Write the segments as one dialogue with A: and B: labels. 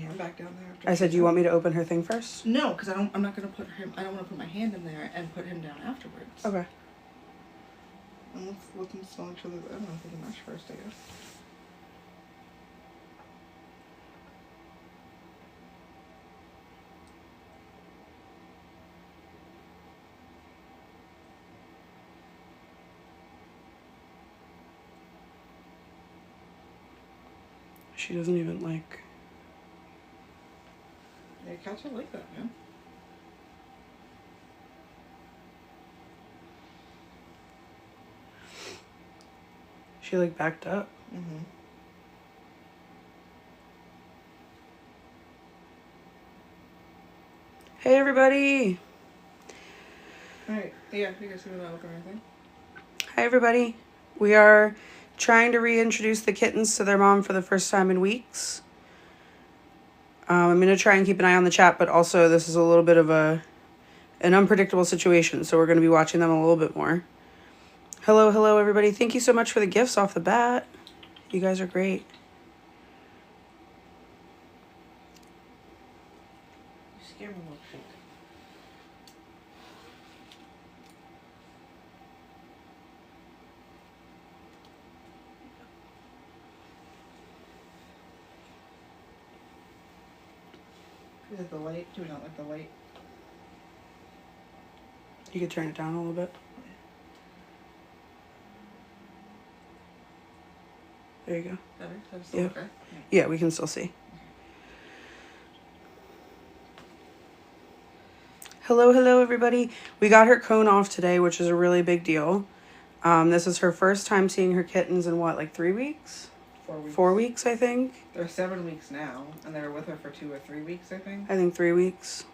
A: hand back down there. After
B: I said, do you want me to open her thing first?
A: No, because I'm not going to put him. I don't want to put my hand in there and put him down afterwards.
B: Okay.
A: And let's let them smell each other. I don't know if they can match first, I guess.
B: She doesn't even like...
A: Yeah, cats are like that, man.
B: She like backed up.
A: Mm-hmm.
B: Hey, everybody.
A: All right. Yeah, you guys see what I open everything?
B: Hi, everybody. We are trying to reintroduce the kittens to their mom for the first time in weeks. I'm going to try and keep an eye on the chat, but also this is a little bit of an unpredictable situation, so we're going to be watching them a little bit more. Hello, hello, everybody. Thank you so much for the gifts off the bat. You guys are great.
A: You scare me, Milkshake. Is it the light? Do we not like the light?
B: You could turn it down a little bit. There you go.
A: Better? That's still
B: Yeah.
A: okay?
B: Yeah, we can still see. Hello, hello, everybody. We got her cone off today, which is a really big deal. This is her first time seeing her kittens in what, like 3 weeks?
A: 4 weeks.
B: 4 weeks, I think.
A: They're 7 weeks now, and they were with her for 2 or 3 weeks, I think.
B: I think 3 weeks.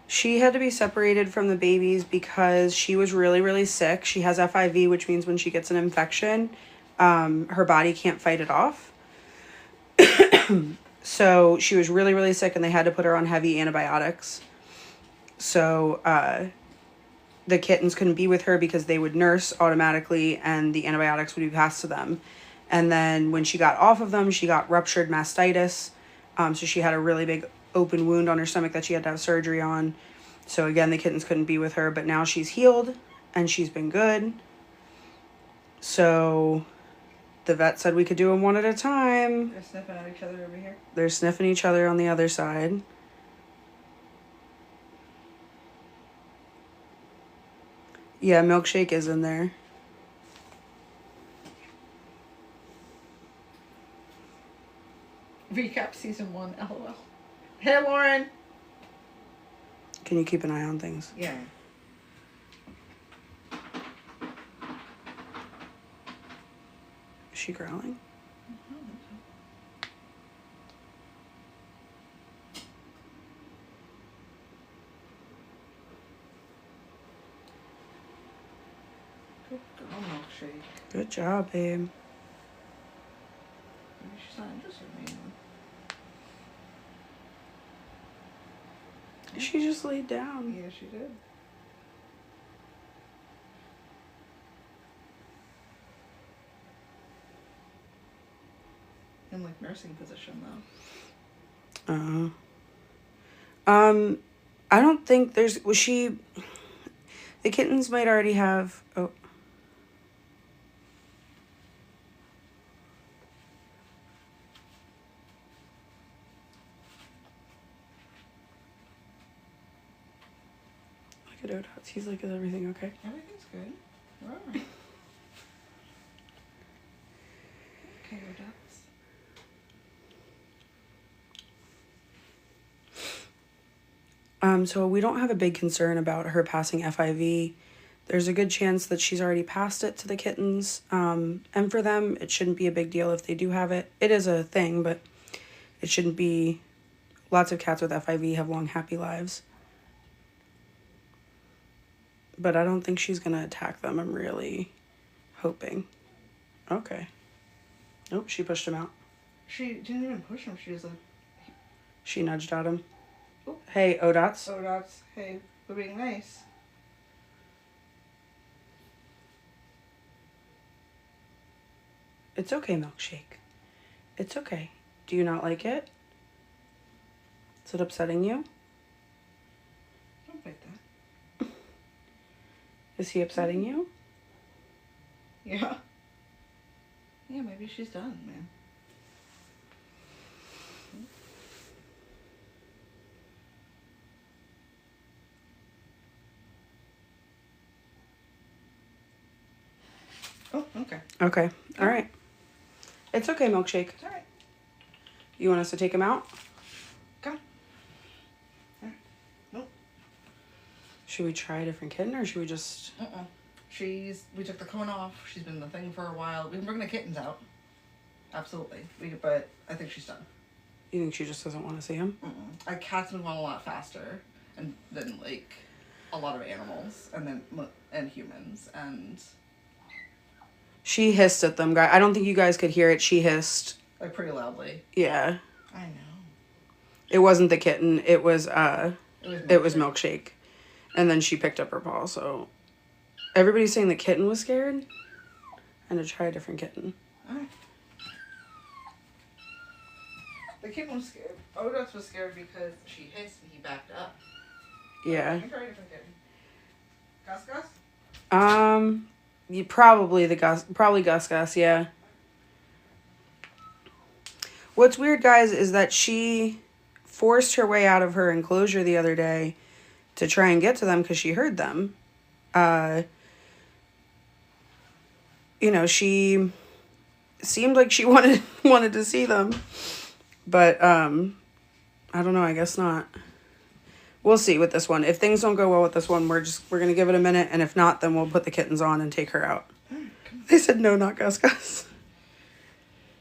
B: She had to be separated from the babies because she was really, really sick. She has FIV, which means when she gets an infection, her body can't fight it off. So she was really, really sick, and they had to put her on heavy antibiotics. So the kittens couldn't be with her because they would nurse automatically, and the antibiotics would be passed to them. And then when she got off of them, she got ruptured mastitis. So she had a really big open wound on her stomach that she had to have surgery on. So again, the kittens couldn't be with her, but now she's healed and she's been good. So the vet said we could do them one at a time.
A: They're sniffing at each other over here.
B: They're sniffing each other on the other side. Yeah, Milkshake is in there.
A: Recap season 1, LOL. Hey, Lauren.
B: Can you keep an eye on things?
A: Yeah.
B: Is she growling?
A: Good girl, Milkshake.
B: Good job, babe.
A: Maybe she's not interested in me anymore.
B: She just laid down.
A: Yeah, she did. In like nursing position though.
B: I don't think there's... Was she... The kittens might already have... Oh. Look at Odots. He's like, is everything okay?
A: Everything's good. We're all right. Okay, Odots.
B: So we don't have a big concern about her passing FIV. There's a good chance that she's already passed it to the kittens. And for them, it shouldn't be a big deal if they do have it. It is a thing, but it shouldn't be... Lots of cats with FIV have long, happy lives. But I don't think she's going to attack them. I'm really hoping. Okay. Nope, she pushed him out.
A: She didn't even push him. She was like...
B: She nudged at him.
A: Oh.
B: Hey, Odots.
A: Odots, hey, we're being nice.
B: It's okay, Milkshake. It's okay. Do you not like it? Is it upsetting you?
A: Don't bite that.
B: Is he upsetting you?
A: Yeah. Yeah, maybe she's done, man. Oh, okay.
B: Okay. All right. It's okay, Milkshake.
A: It's all right.
B: You want us to take him out?
A: Come. Nope.
B: Should we try a different kitten or should we just...
A: We took the cone off. She's been the thing for a while. We can bring the kittens out. Absolutely. But I think she's done.
B: You think she just doesn't want to see him?
A: Cats move on a lot faster than like a lot of animals and humans and
B: She hissed at them, guys. I don't think you guys could hear it. She hissed.
A: like pretty loudly.
B: Yeah.
A: I know.
B: It wasn't the kitten. It was Milkshake. And then she picked up her paw, so everybody's saying the kitten was scared. And to try a different kitten.
A: Alright. The kitten was scared. Odots was scared because she hissed and he backed up.
B: Yeah.
A: Let me try a different kitten. Gus Gus?
B: Probably Gus, yeah. What's weird, guys, is that she forced her way out of her enclosure the other day to try and get to them because she heard them. She seemed like she wanted to see them. But, I don't know, I guess not. We'll see with this one. If things don't go well with this one, we're going to give it a minute. And if not, then we'll put the kittens on and take her out. They said no, not Gus Gus.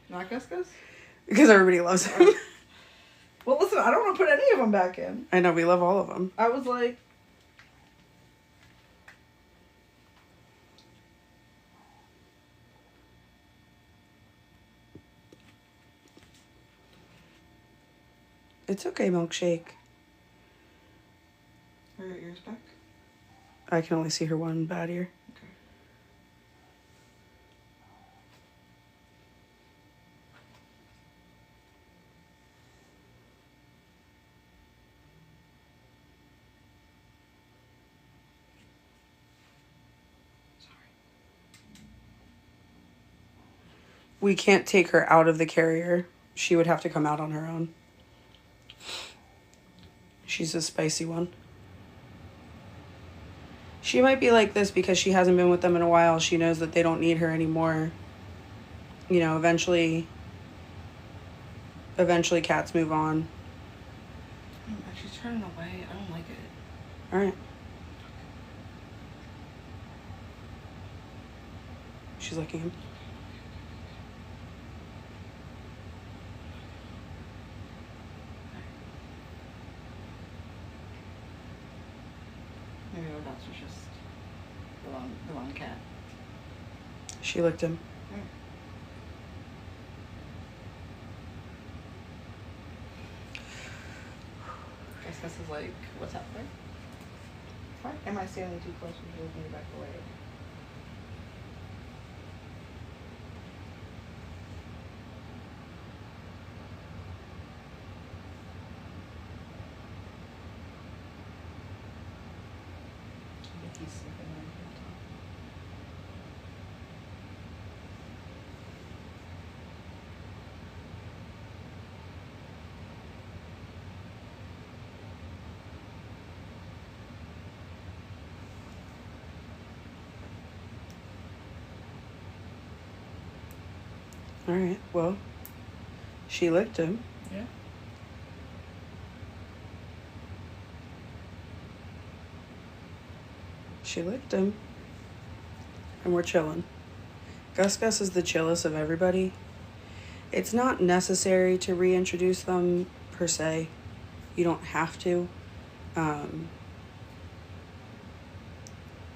A: Not Gus Gus?
B: Because everybody loves him.
A: Well, listen, I don't want to put any of them back in.
B: I know, we love all of them.
A: I was like...
B: It's okay, Milkshake.
A: Are your ears back?
B: I can only see her one bad ear.
A: Okay.
B: We can't take her out of the carrier. She would have to come out on her own. She's a spicy one. She might be like this because she hasn't been with them in a while. She knows that they don't need her anymore. You know, eventually cats move on.
A: She's turning away. I don't like it.
B: All right. She's licking him.
A: Maybe Odots was just the wrong cat.
B: She licked him.
A: Gus Gus is like, what's happening? Why am I standing too close and you moving back away? I think he's sniffing on her tongue.
B: All right. Well, she licked him.
A: Yeah.
B: She licked him. And we're chilling. Gus Gus is the chillest of everybody. It's not necessary to reintroduce them, per se. You don't have to.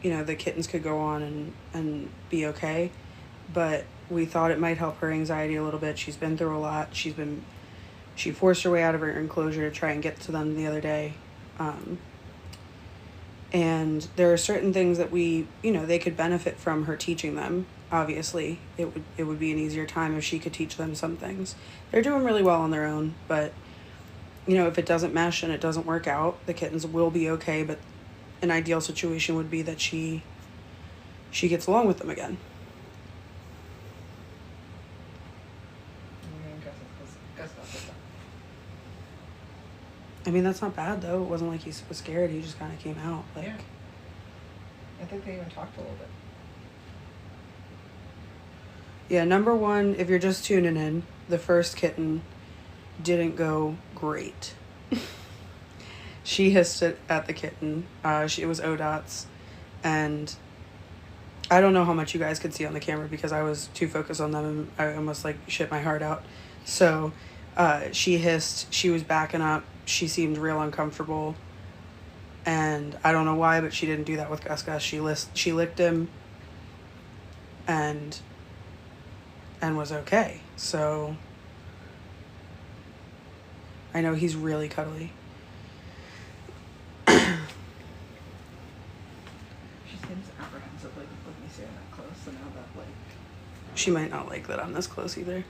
B: The kittens could go on and be okay. But we thought it might help her anxiety a little bit. She's been through a lot. She forced her way out of her enclosure to try and get to them the other day. And there are certain things that they could benefit from her teaching them. Obviously, it would be an easier time if she could teach them some things. They're doing really well on their own, but if it doesn't mesh and it doesn't work out, the kittens will be okay, but an ideal situation would be that she gets along with them again. I mean, that's not bad, though. It wasn't like he was scared. He just kind of came out.
A: Yeah. I think they even talked a little bit.
B: Yeah, number one, if you're just tuning in, the first kitten didn't go great. She hissed it at the kitten. It was ODOT's. And I don't know how much you guys could see on the camera because I was too focused on them and I almost shit my heart out. So she hissed. She was backing up. She seemed real uncomfortable. And I don't know why, but she didn't do that with Gus Gus. She licked him and was okay. So I know he's really cuddly.
A: She seems apprehensive with me staying that close, so now that
B: she might not like that I'm this close either.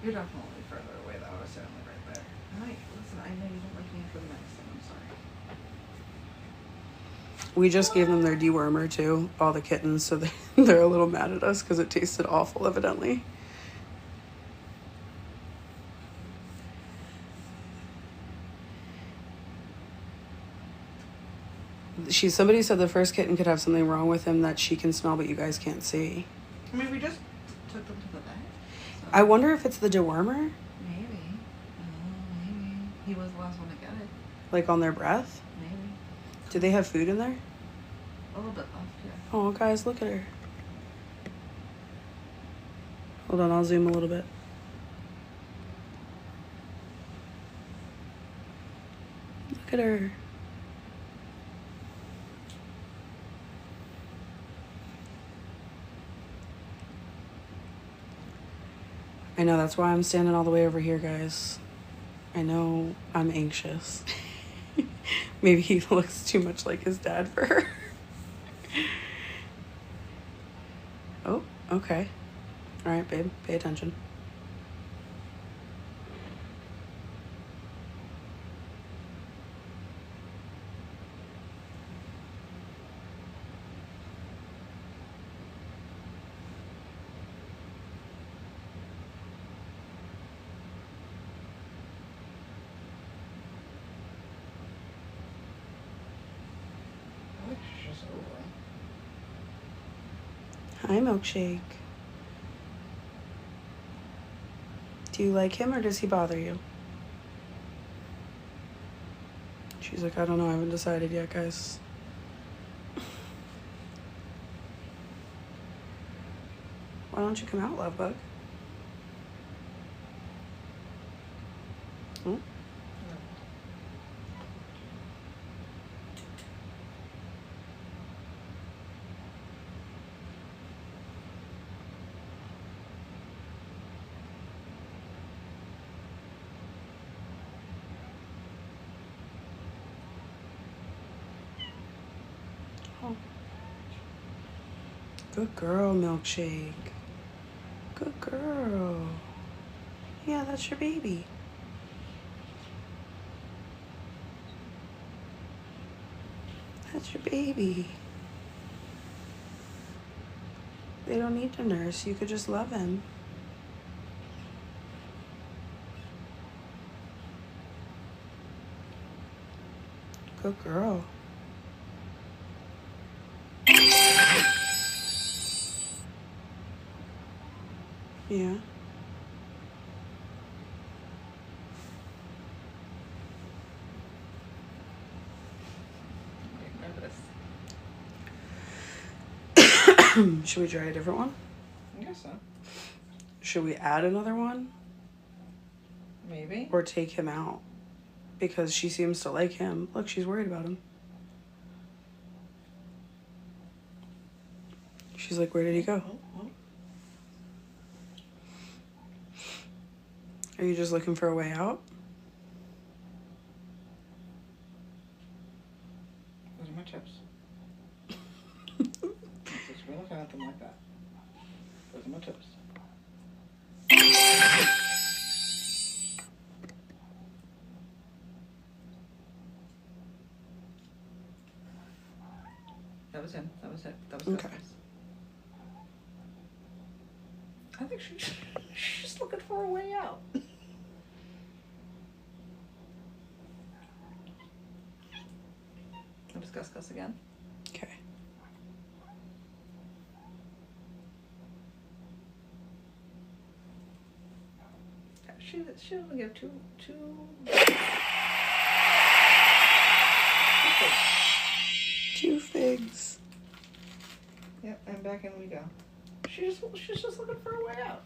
A: You're definitely further away though. I was certainly right there. Listen, I know you don't like me for the medicine. I'm sorry.
B: We just gave them their dewormer too, all the kittens, so they're a little mad at us because it tasted awful, evidently. Somebody said the first kitten could have something wrong with him that she can smell, but you guys can't see.
A: I mean, we just took them to the vet. So.
B: I wonder if it's the dewormer.
A: Maybe. Maybe. He was the last one to get it.
B: Like on their breath?
A: Maybe.
B: Do they have food in there?
A: A little bit left, yeah.
B: Oh, guys, look at her. Hold on, I'll zoom a little bit. Look at her. I know, that's why I'm standing all the way over here, guys. I know I'm anxious. Maybe he looks too much like his dad for her. Oh, okay. All right, babe, pay attention. Hi, Milkshake. Do you like him or does he bother you? She's like, I don't know, I haven't decided yet, guys. Why don't you come out, love bug? Hmm? Good girl, Milkshake. Good girl. Yeah, that's your baby. That's your baby. They don't need to nurse. You could just love him. Good girl. Yeah. Should we try a different one?
A: I guess so.
B: Should we add another one?
A: Maybe.
B: Or take him out? Because she seems to like him. Look, she's worried about him. She's like, where did he go? Are you just looking for a way out?
A: toes. We're looking at them like that. Those are my toes. That was him. That was it. That was
B: okay.
A: I think she's just looking for a way out. That was Gus again.
B: Okay.
A: She doesn't give two.
B: Two figs.
A: Yep, and back in we go. She's just looking for a way out.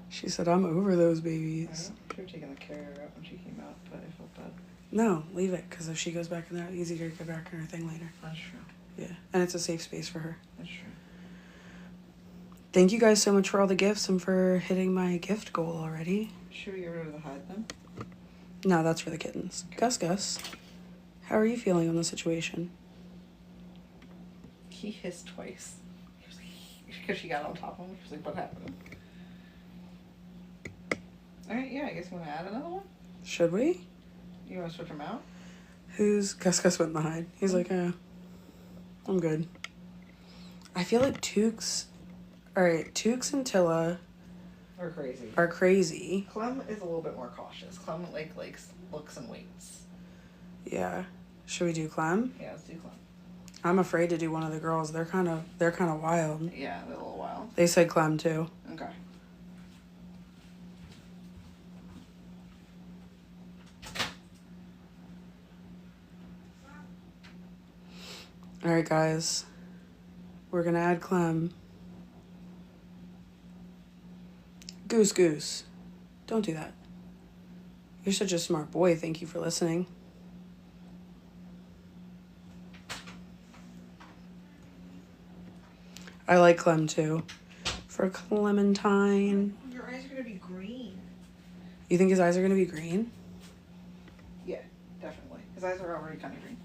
B: She said, "I'm over those babies."
A: I should have taken the carrier out when she came out, but I felt bad.
B: No, leave it, because if she goes back in there, it's easier to get back in her thing later.
A: That's true.
B: Yeah, and it's a safe space for her.
A: That's true.
B: Thank you guys so much for all the gifts and for hitting my gift goal already.
A: Should we get rid of the hide then?
B: No, that's for the kittens. Okay. Gus, how are you feeling on the situation?
A: He hissed twice. He was like, because she got on top of him. She was like, what happened? Alright, yeah, I guess you want to add another one?
B: Should we?
A: You want to switch them out?
B: Gus went in the hide. He's like, I'm good. I feel like Tukes and Tilla
A: are
B: crazy.
A: Clem is a little bit more cautious. Clem like looks and waits.
B: Yeah. Should we do Clem?
A: Yeah, let's do Clem.
B: I'm afraid to do one of the girls. They're kind of wild.
A: Yeah, they're a little wild.
B: They said Clem too.
A: Okay.
B: All right, guys. We're gonna add Clem. Goose. Don't do that. You're such a smart boy. Thank you for listening. I like Clem too. For Clementine.
A: Your eyes are gonna be green.
B: You think his eyes are gonna be green?
A: Yeah, definitely. His eyes are already kind of green.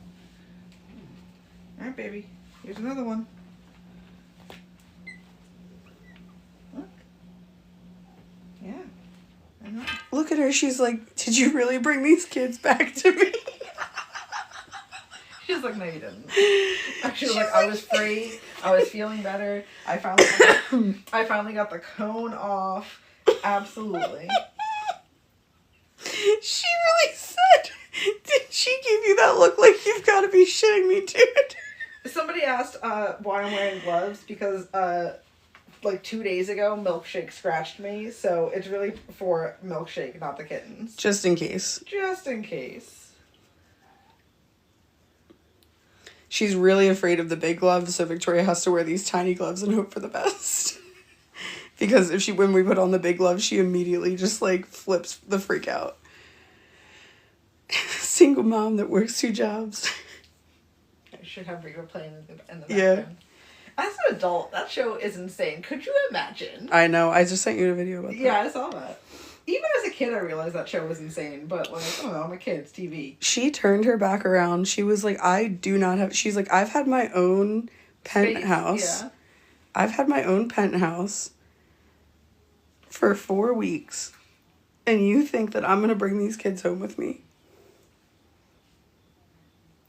A: Alright, baby. Here's another one. Look. Yeah. I know.
B: Look at her. She's like, did you really bring these kids back to me?
A: She's like, no, you didn't. Actually, like, I was free. I was feeling better. I finally got the cone off. Absolutely.
B: She really said, did she give you that look like you've got to be shitting me, dude?
A: Somebody asked why I'm wearing gloves because like 2 days ago Milkshake scratched me, so it's really for Milkshake, not the kittens.
B: Just in case.
A: Just in case.
B: She's really afraid of the big gloves, so Victoria has to wear these tiny gloves and hope for the best. Because when we put on the big gloves, she immediately just like flips the freak out. Single mom that works 2 jobs.
A: I should have Rita playing in the background.
B: Yeah.
A: As an adult, that show is insane. Could you imagine?
B: I know. I just sent you a video about that.
A: Yeah, I saw that. Even as a kid, I realized that show was insane. But, like, I don't know, I'm a kid. It's TV.
B: She turned her back around. She was like, she's like, I've had my own penthouse.
A: Yeah.
B: I've had my own penthouse for 4 weeks. And you think that I'm going to bring these kids home with me?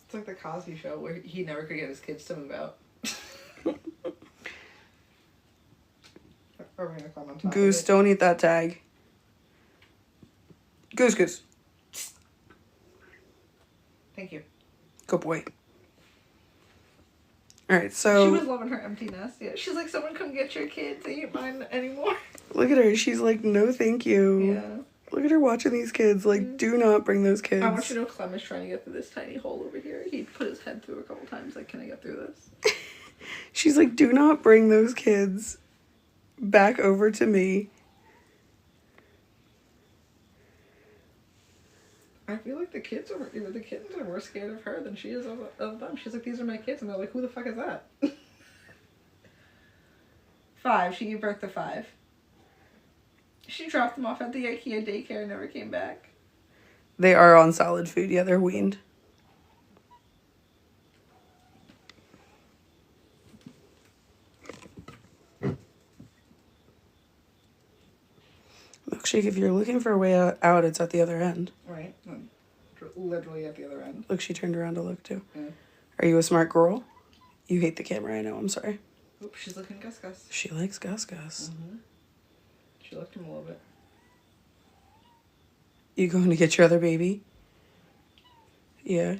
A: It's like the Cosby Show where he never could get his kids to move out. Are we gonna climb on top
B: Goose,
A: of it?
B: don't eat that tag. Goose.
A: Thank you.
B: Good boy. Alright, so...
A: She was loving her empty nest. Yeah, she's like, someone come get your kids. They ain't mine anymore.
B: Look at her. She's like, no thank you.
A: Yeah.
B: Look at her watching these kids. Like, do not bring those kids.
A: I want you to know Clem is trying to get through this tiny hole over here. He put his head through a couple times. Like, can I get through this?
B: She's like, do not bring those kids back over to me.
A: I feel like the kittens are more scared of her than she is of them. She's like, these are my kids. And they're like, who the fuck is that? 5. She gave birth to 5. She dropped them off at the IKEA daycare and never came back.
B: They are on solid food. Yeah, they're weaned. Milkshake, if you're looking for a way out, it's at the other end.
A: Right. Literally at the other end.
B: Look, she turned around to look too.
A: Yeah.
B: Are you a smart girl? You hate the camera, I know, I'm sorry.
A: Oops, she's looking Gus Gus.
B: She likes Gus Gus.
A: Mm-hmm. She licked him a little bit.
B: You going to get your other baby? Yeah.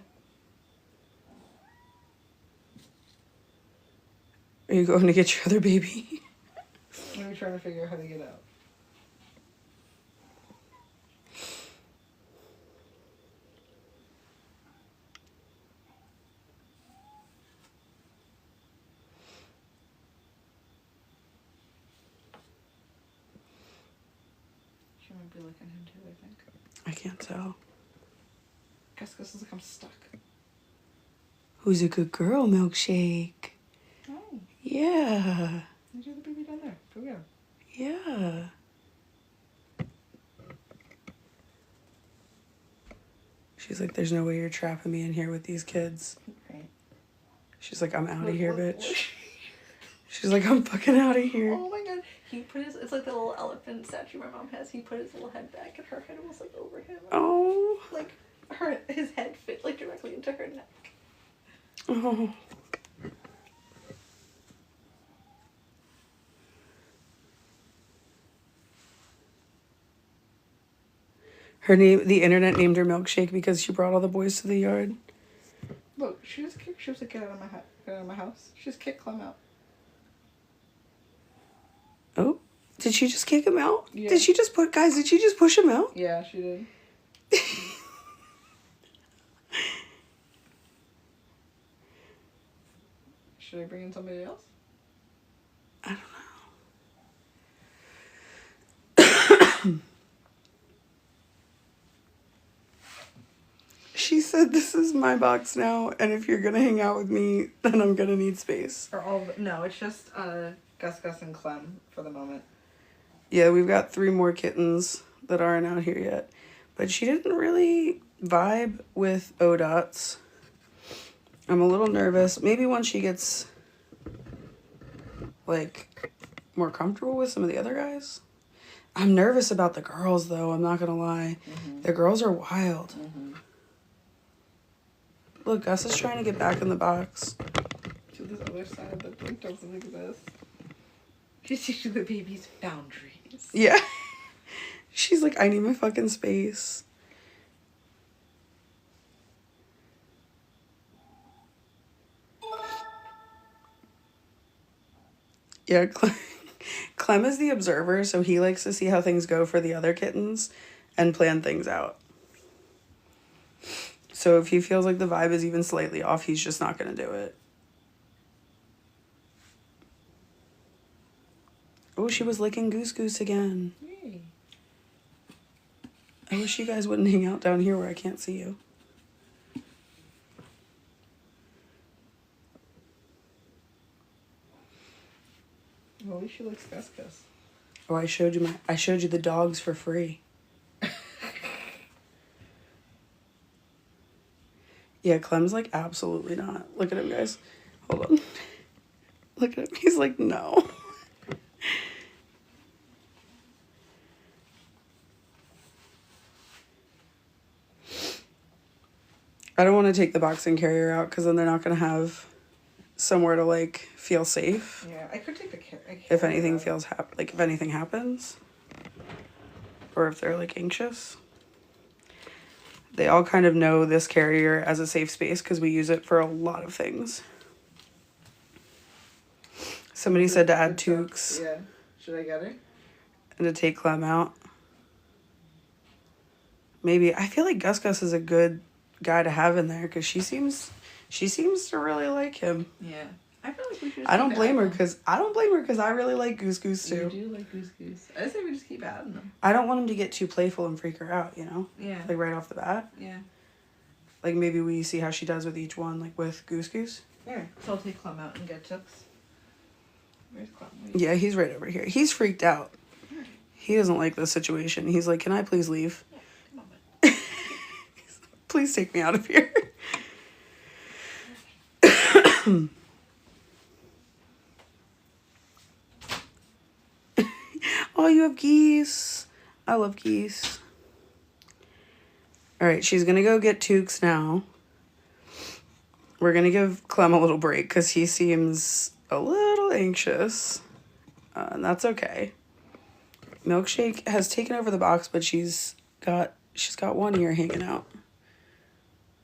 B: Are you going to get your other baby?
A: I'm trying to figure out how to get out. She might be looking him too, I think.
B: I can't tell.
A: Gus Gus is like, I'm stuck.
B: Who's a good girl, Milkshake?
A: Oh,
B: Yeah.
A: there's the baby down there. Go get him.
B: Yeah. She's like, there's no way you're trapping me in here with these kids.
A: Right.
B: She's like, I'm out of here,
A: Look.
B: bitch. She's like, I'm fucking out of here.
A: Oh my god. He put his, it's like the little elephant statue my mom has. He put his little head back and her head was like over him.
B: Oh.
A: Like, his head fit like directly into her neck.
B: Oh. Her name, the internet named her Milkshake because she brought all the boys to the yard.
A: Look, she just kicked, she was like, get out of my house. She just kicked Clem out.
B: Oh, did she just kick him out?
A: Yeah.
B: Did she just push him out?
A: Yeah, she did. Should I bring in somebody else?
B: I don't know. She said, this is my box now, and if you're gonna hang out with me, then I'm gonna need space.
A: Or all of, no, it's just Gus Gus and Clem for the moment.
B: Yeah, we've got 3 more kittens that aren't out here yet. But she didn't really vibe with ODOTs. I'm a little nervous. Maybe once she gets, like, more comfortable with some of the other guys. I'm nervous about the girls, though. I'm not gonna lie.
A: Mm-hmm.
B: The girls are wild.
A: Mm-hmm.
B: Look, Gus is trying to get back in the box.
A: To this other side that like doesn't exist. She's teaching the baby's boundaries.
B: Yeah. She's like, I need my fucking space. Yeah, Clem is the observer, so he likes to see how things go for the other kittens and plan things out. So if he feels like the vibe is even slightly off, he's just not going to do it. Oh, she was licking Goose Goose again.
A: Yay.
B: I wish you guys wouldn't hang out down here where I can't see you.
A: Well, at least she likes Gus Gus.
B: Oh, I showed you the dogs for free. Yeah, Clem's like, absolutely not. Look at him, guys. Hold on. Look at him. He's like, no. I don't want to take the boxing carrier out because then they're not going to have somewhere to, like, feel safe.
A: Yeah, I could take the
B: If anything if anything happens. Or if they're, like, anxious. They all kind of know this carrier as a safe space because we use it for a lot of things. Somebody said to add toques.
A: Yeah. Should I get her?
B: And to take Clem out. Maybe. I feel like Gus Gus is a good guy to have in there because she seems to really like him.
A: Yeah. I feel like we should.
B: I don't blame her because I really like Goose Goose too.
A: You do like Goose Goose. I say we just keep adding them.
B: I don't want him to get too playful and freak her out, you know?
A: Yeah.
B: Like right off the bat.
A: Yeah.
B: Like maybe we see how she does with each one, like with Goose Goose.
A: Yeah. So I'll take Clem out and get Tooks. Where's Clem?
B: Yeah, he's right over here. He's freaked out. He doesn't like this situation. He's like, can I please leave?
A: Yeah, come on, bud.
B: Please take me out of here. Oh, you have geese. I love geese. All right, she's going to go get Tukes now. We're going to give Clem a little break because he seems a little anxious. And that's okay. Milkshake has taken over the box, but she's got one ear hanging out.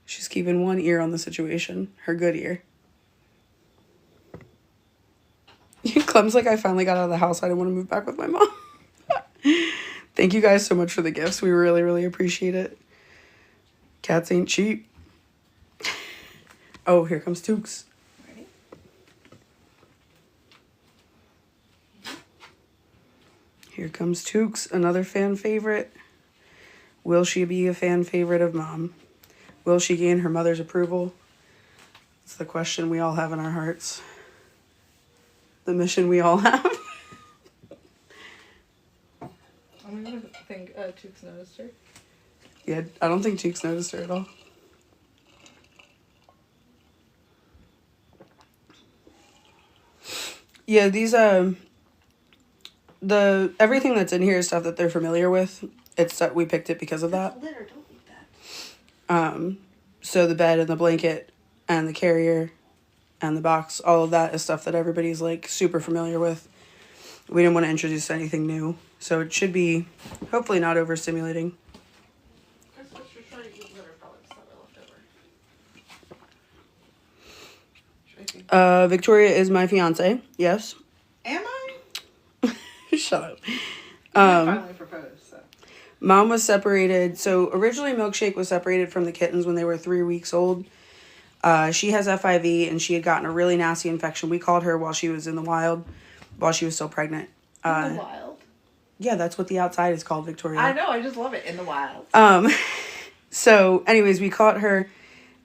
B: She's keeping one ear on the situation. Her good ear. Clem's like, I finally got out of the house. I didn't want to move back with my mom. Thank you guys so much for the gifts. We really, really appreciate it. Cats ain't cheap. Oh, here comes Tukes.
A: Ready?
B: Here comes Tukes, another fan favorite. Will she be a fan favorite of Mom? Will she gain her mother's approval? It's the question we all have in our hearts. The mission we all have.
A: I'm gonna think Tukes noticed her.
B: Yeah, I don't think Tukes noticed her at all. Yeah, these everything that's in here is stuff that they're familiar with. It's stuff we picked it because of that.
A: Litter, don't eat that.
B: So the bed and the blanket and the carrier and the box, all of that is stuff that everybody's like super familiar with. We didn't want to introduce anything new, so it should be hopefully not overstimulating. Victoria is my fiance. Yes.
A: Am I?
B: Shut up.
A: Finally proposed. So.
B: Mom was separated. So originally Milkshake was separated from the kittens when they were 3 weeks old. She has FIV and she had gotten a really nasty infection. We called her while she was in the wild, while she was still pregnant.
A: In the wild?
B: Yeah, that's what the outside is called, Victoria.
A: I know, I just love it. In the wild.
B: So anyways, we caught her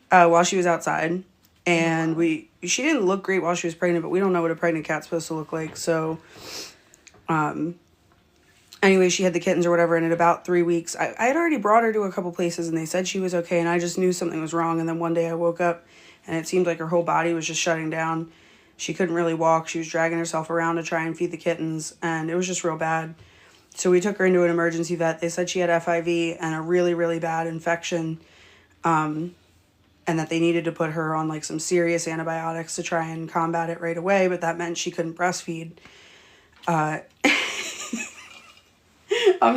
B: while she was outside. And she didn't look great while she was pregnant, but we don't know what a pregnant cat's supposed to look like. So, anyway, she had the kittens or whatever, and at about 3 weeks, I had already brought her to a couple places, and they said she was okay, and I just knew something was wrong. And then one day I woke up, and it seemed like her whole body was just shutting down. She couldn't really walk. She was dragging herself around to try and feed the kittens, and it was just real bad. So we took her into an emergency vet. They said she had FIV and a really, really bad infection. And that they needed to put her on like some serious antibiotics to try and combat it right away, but that meant she couldn't breastfeed. I'm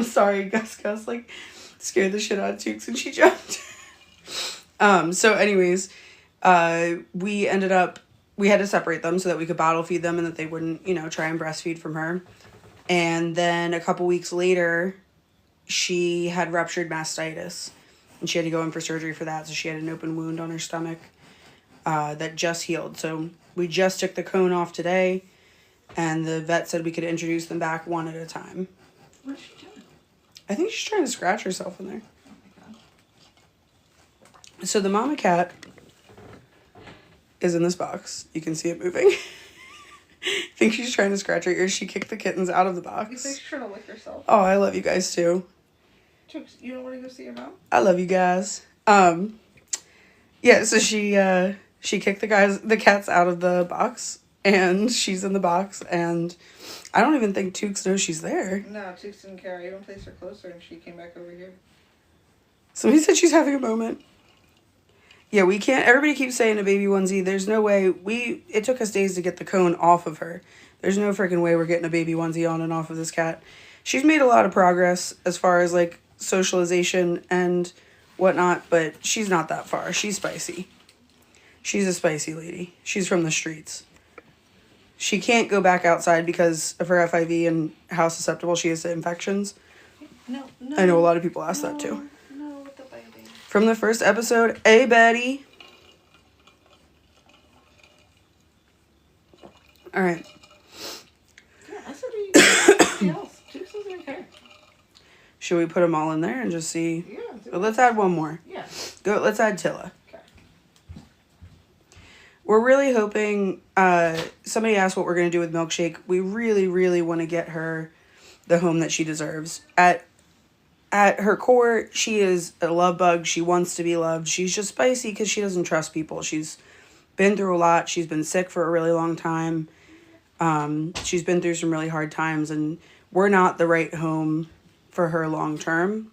B: sorry, Gus like scared the shit out of Tukes and she jumped. So anyways, we had to separate them so that we could bottle feed them and that they wouldn't, try and breastfeed from her. And then a couple weeks later, she had ruptured mastitis. And she had to go in for surgery for that. So she had an open wound on her stomach that just healed. So we just took the cone off today. And the vet said we could introduce them back one at a time.
A: What's she doing?
B: I think she's trying to scratch herself in there.
A: Oh my God.
B: So the mama cat is in this box. You can see it moving. I think she's trying to scratch her ears. She kicked the kittens out of the box.
A: You think she's trying to lick herself?
B: Oh, I love you guys too.
A: You don't want to go see your mom?
B: I love you guys. Yeah, so she kicked the cats out of the box, and she's in the box, and I don't even think Tukes knows she's there.
A: No, Tukes didn't care. I even placed her closer, and she came back over here.
B: Somebody said she's having a moment. Yeah, we can't. Everybody keeps saying a baby onesie. There's no way. It took us days to get the cone off of her. There's no freaking way we're getting a baby onesie on and off of this cat. She's made a lot of progress as far as like socialization and whatnot, but she's not that far. She's spicy. She's a spicy lady. She's from the streets. She can't go back outside because of her FIV and how susceptible she is to infections.
A: No.
B: I know a lot of people ask that too.
A: No, with the baby.
B: From the first episode, hey Betty. All right.
A: Yeah, I said we else. Tukes doesn't care.
B: Should we put them all in there and just see?
A: Yeah.
B: But let's add one more.
A: Yeah.
B: Let's add Tilla.
A: Okay.
B: We're really hoping, somebody asked what we're going to do with Milkshake. We really, really want to get her the home that she deserves. At her core, she is a love bug. She wants to be loved. She's just spicy because she doesn't trust people. She's been through a lot. She's been sick for a really long time. She's been through some really hard times, and we're not the right home for her long term.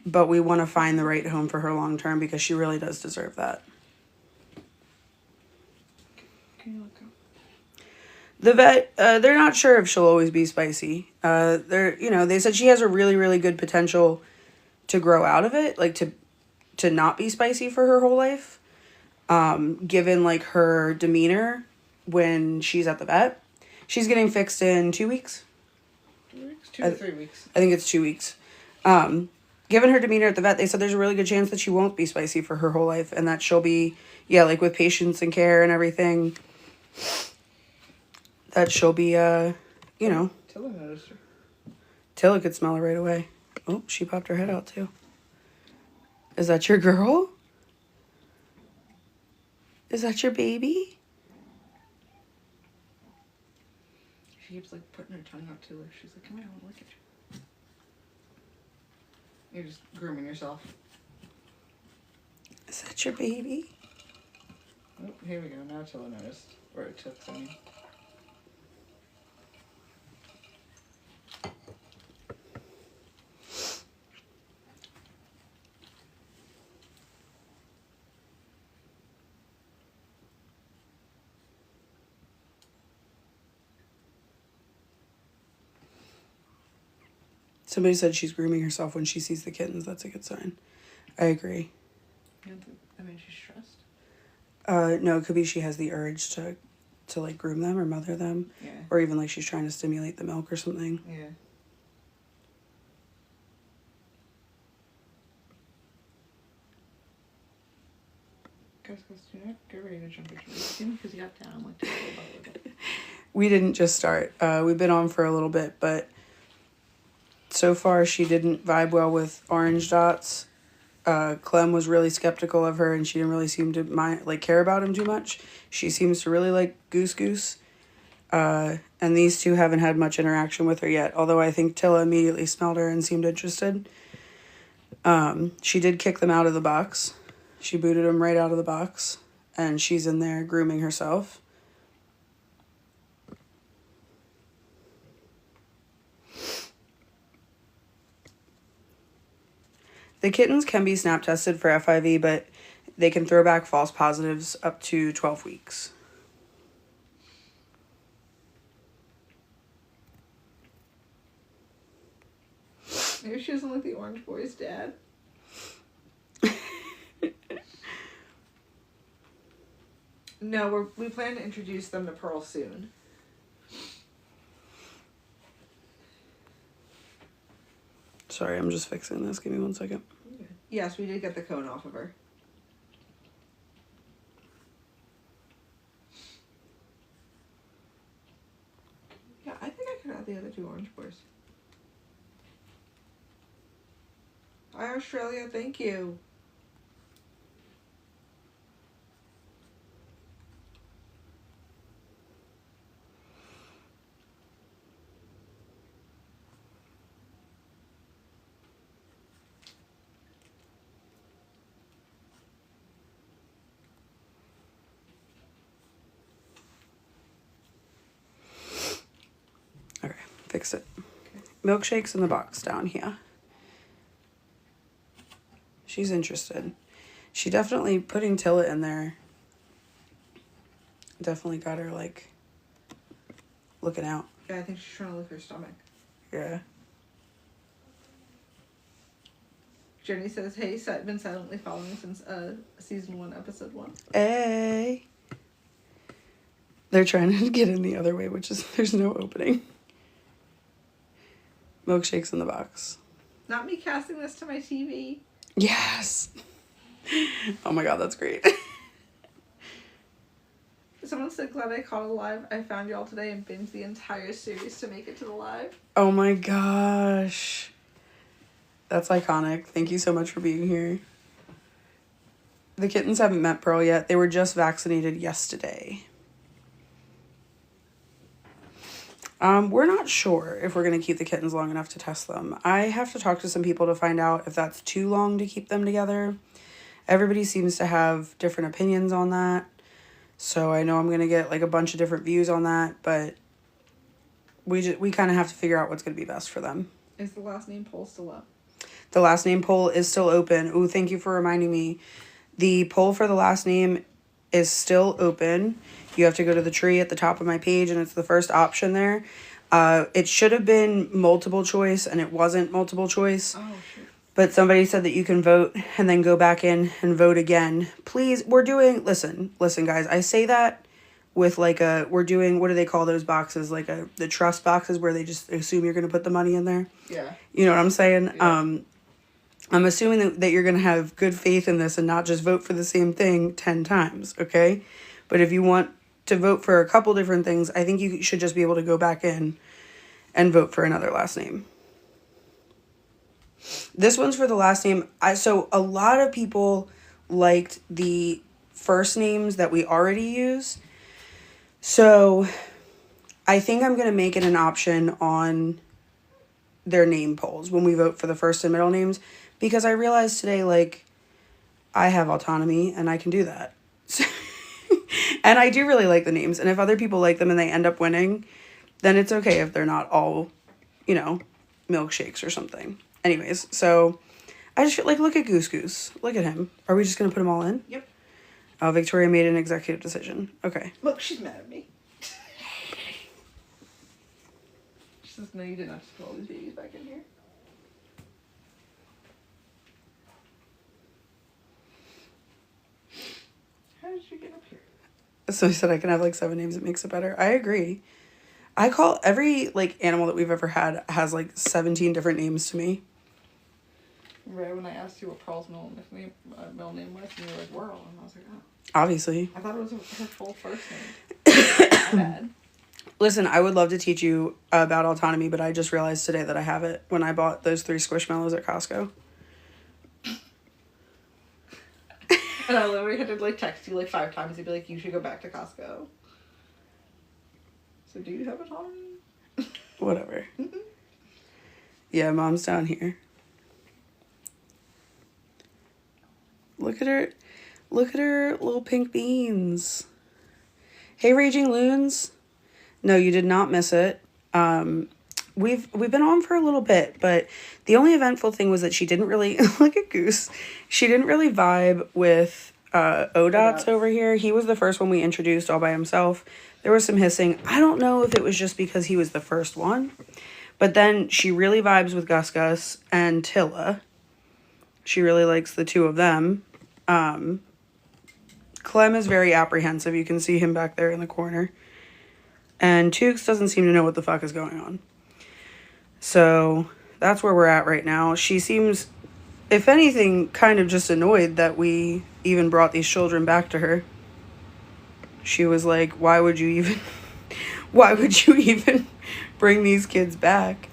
B: But we want to find the right home for her long term because she really does deserve that. The vet, they're not sure if she'll always be spicy. They said she has a really, really good potential to grow out of it, like to not be spicy for her whole life. Given like her demeanor when she's at the vet. She's getting fixed in 2 weeks.
A: 2 weeks? 2 to 3 weeks.
B: I think it's 2 weeks. Given her demeanor at the vet, they said there's a really good chance that she won't be spicy for her whole life and that she'll be, like with patience and care and everything, that she'll be,
A: Tilla noticed her.
B: Tilla could smell her right away. Oh, she popped her head out too. Is that your girl? Is that your baby?
A: She keeps like putting her tongue out to her. She's like, come here, I want to look at you. You're just grooming yourself.
B: Is that your baby?
A: Oh, here we go. Now Tilla noticed. Or it took me.
B: Somebody said she's grooming herself when she sees the kittens. That's a good sign. I agree.
A: She's stressed?
B: No, it could be she has the urge to like groom them or mother them.
A: Yeah.
B: Or even like she's trying to stimulate the milk or something.
A: Yeah. Guys, do not get ready to jump into me because you got down like terrible about it.
B: We didn't just start. We've been on for a little bit, but so far she didn't vibe well with orange dots. Clem was really skeptical of her and she didn't really seem to care about him too much. She seems to really like Goose. And these two haven't had much interaction with her yet, although I think Tilla immediately smelled her and seemed interested. She did kick them out of the box. She booted them right out of the box, and she's in there grooming herself. The kittens can be snap tested for FIV, but they can throw back false positives up to 12 weeks.
A: Maybe she doesn't like the orange boy's dad. No, we plan to introduce them to Pearl soon.
B: Sorry, I'm just fixing this. Give me 1 second.
A: Yes, we did get the cone off of her. Yeah, I think I could add the other 2 orange boys. Hi, Australia. Thank you.
B: Okay, fix it. Okay. Milkshake's in the box down here. She's interested. She definitely, putting Tilla in there, definitely got her, looking out.
A: Yeah, I think she's trying to lick her stomach.
B: Yeah.
A: Jenny says, hey, been silently following since season 1, episode 1.
B: Hey. They're trying to get in the other way, which is, there's no opening. Milkshake's in the box.
A: Not me casting this to my TV.
B: Yes. Oh my god, that's great.
A: Someone said, glad I caught it live. I found y'all today and binged the entire series to make it to the live.
B: Oh my gosh. That's iconic. Thank you so much for being here. The kittens haven't met Pearl yet. They were just vaccinated yesterday. We're not sure if we're going to keep the kittens long enough to test them. I have to talk to some people to find out if that's too long to keep them together. Everybody seems to have different opinions on that. So I know I'm going to get a bunch of different views on that, but we kind of have to figure out what's going to be best for them.
A: Is the last name poll still up?
B: The last name poll is still open. Ooh, thank you for reminding me. The poll for the last name is still open. You have to go to the tree at the top of my page, and it's the first option there. It should have been multiple choice, and it wasn't multiple choice.
A: Oh, shoot.
B: But somebody said that you can vote and then go back in and vote again. Please, listen, guys. I say that with we're doing, what do they call those boxes? The trust boxes where they just assume you're going to put the money in there.
A: Yeah.
B: You know what I'm saying?
A: Yeah.
B: I'm assuming that you're going to have good faith in this and not just vote for the same thing 10 times, okay? But if you want to vote for a couple different things, I think you should just be able to go back in and vote for another last name. This one's for the last name. So a lot of people liked the first names that we already use. So I think I'm going to make it an option on their name polls when we vote for the first and middle names, because I realized today, I have autonomy and I can do that. And I do really like the names. And if other people like them and they end up winning, then it's okay if they're not all, milkshakes or something. Anyways, so I just feel look at Goose Goose. Look at him. Are we just going to put them all in?
A: Yep.
B: Oh, Victoria made an executive decision. Okay.
A: Look, she's mad at me. She says, no, you didn't have to put all these babies back in here. How did you get up here?
B: So he said I can have 7 names. It makes it better. I agree. I call every animal that we've ever had has 17 different names to me.
A: Right when I asked you what Pearl's middle name was, and you were like, Whirl, and I was like, oh.
B: Obviously.
A: I thought it was her full first name. My bad.
B: Listen, I would love to teach you about autonomy, but I just realized today that I have it when I bought those 3 Squishmallows at Costco.
A: And I literally had to text you 5 times and be like, you should go back to Costco. So do you have autonomy?
B: Whatever. Yeah, Mom's down here. Look at her. Look at her little pink beans. Hey, Raging Loons. No, you did not miss it. We've been on for a little bit, but the only eventful thing was that she didn't really look at Goose. She didn't really vibe with Odots over here. He was the first one we introduced all by himself. There was some hissing. I don't know if it was just because he was the first one, but then she really vibes with Gus Gus and Tilla. She really likes the 2 of them. Clem is very apprehensive. You can see him back there in the corner. And Tukes doesn't seem to know what the fuck is going on. So that's where we're at right now. She seems, if anything, kind of just annoyed that we even brought these children back to her. She was like, why would you even bring these kids back?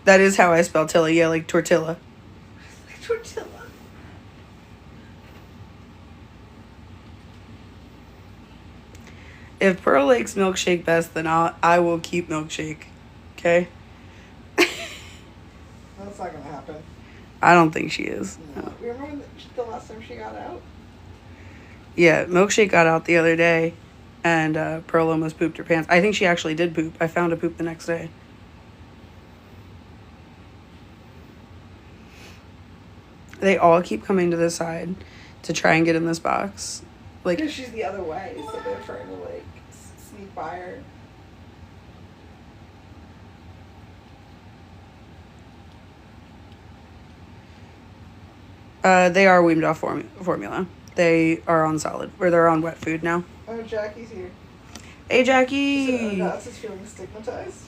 B: That is how I spell Tilla. Yeah, like tortilla.
A: Tortilla.
B: If Pearl likes Milkshake best, then I will keep Milkshake. Okay?
A: That's not gonna happen.
B: I don't think she is.
A: No. You remember the last time she got out?
B: Yeah, Milkshake got out the other day, and Pearl almost pooped her pants. I think she actually did poop. I found a poop the next day. They all keep coming to the side to try and get in this box.
A: Because she's the other way, so they're trying to sneak by
B: her. They are weaned off formula. They are on solid, or they're on wet food now.
A: Oh, Jackie's here.
B: Hey, Jackie!
A: So Dots is feeling stigmatized.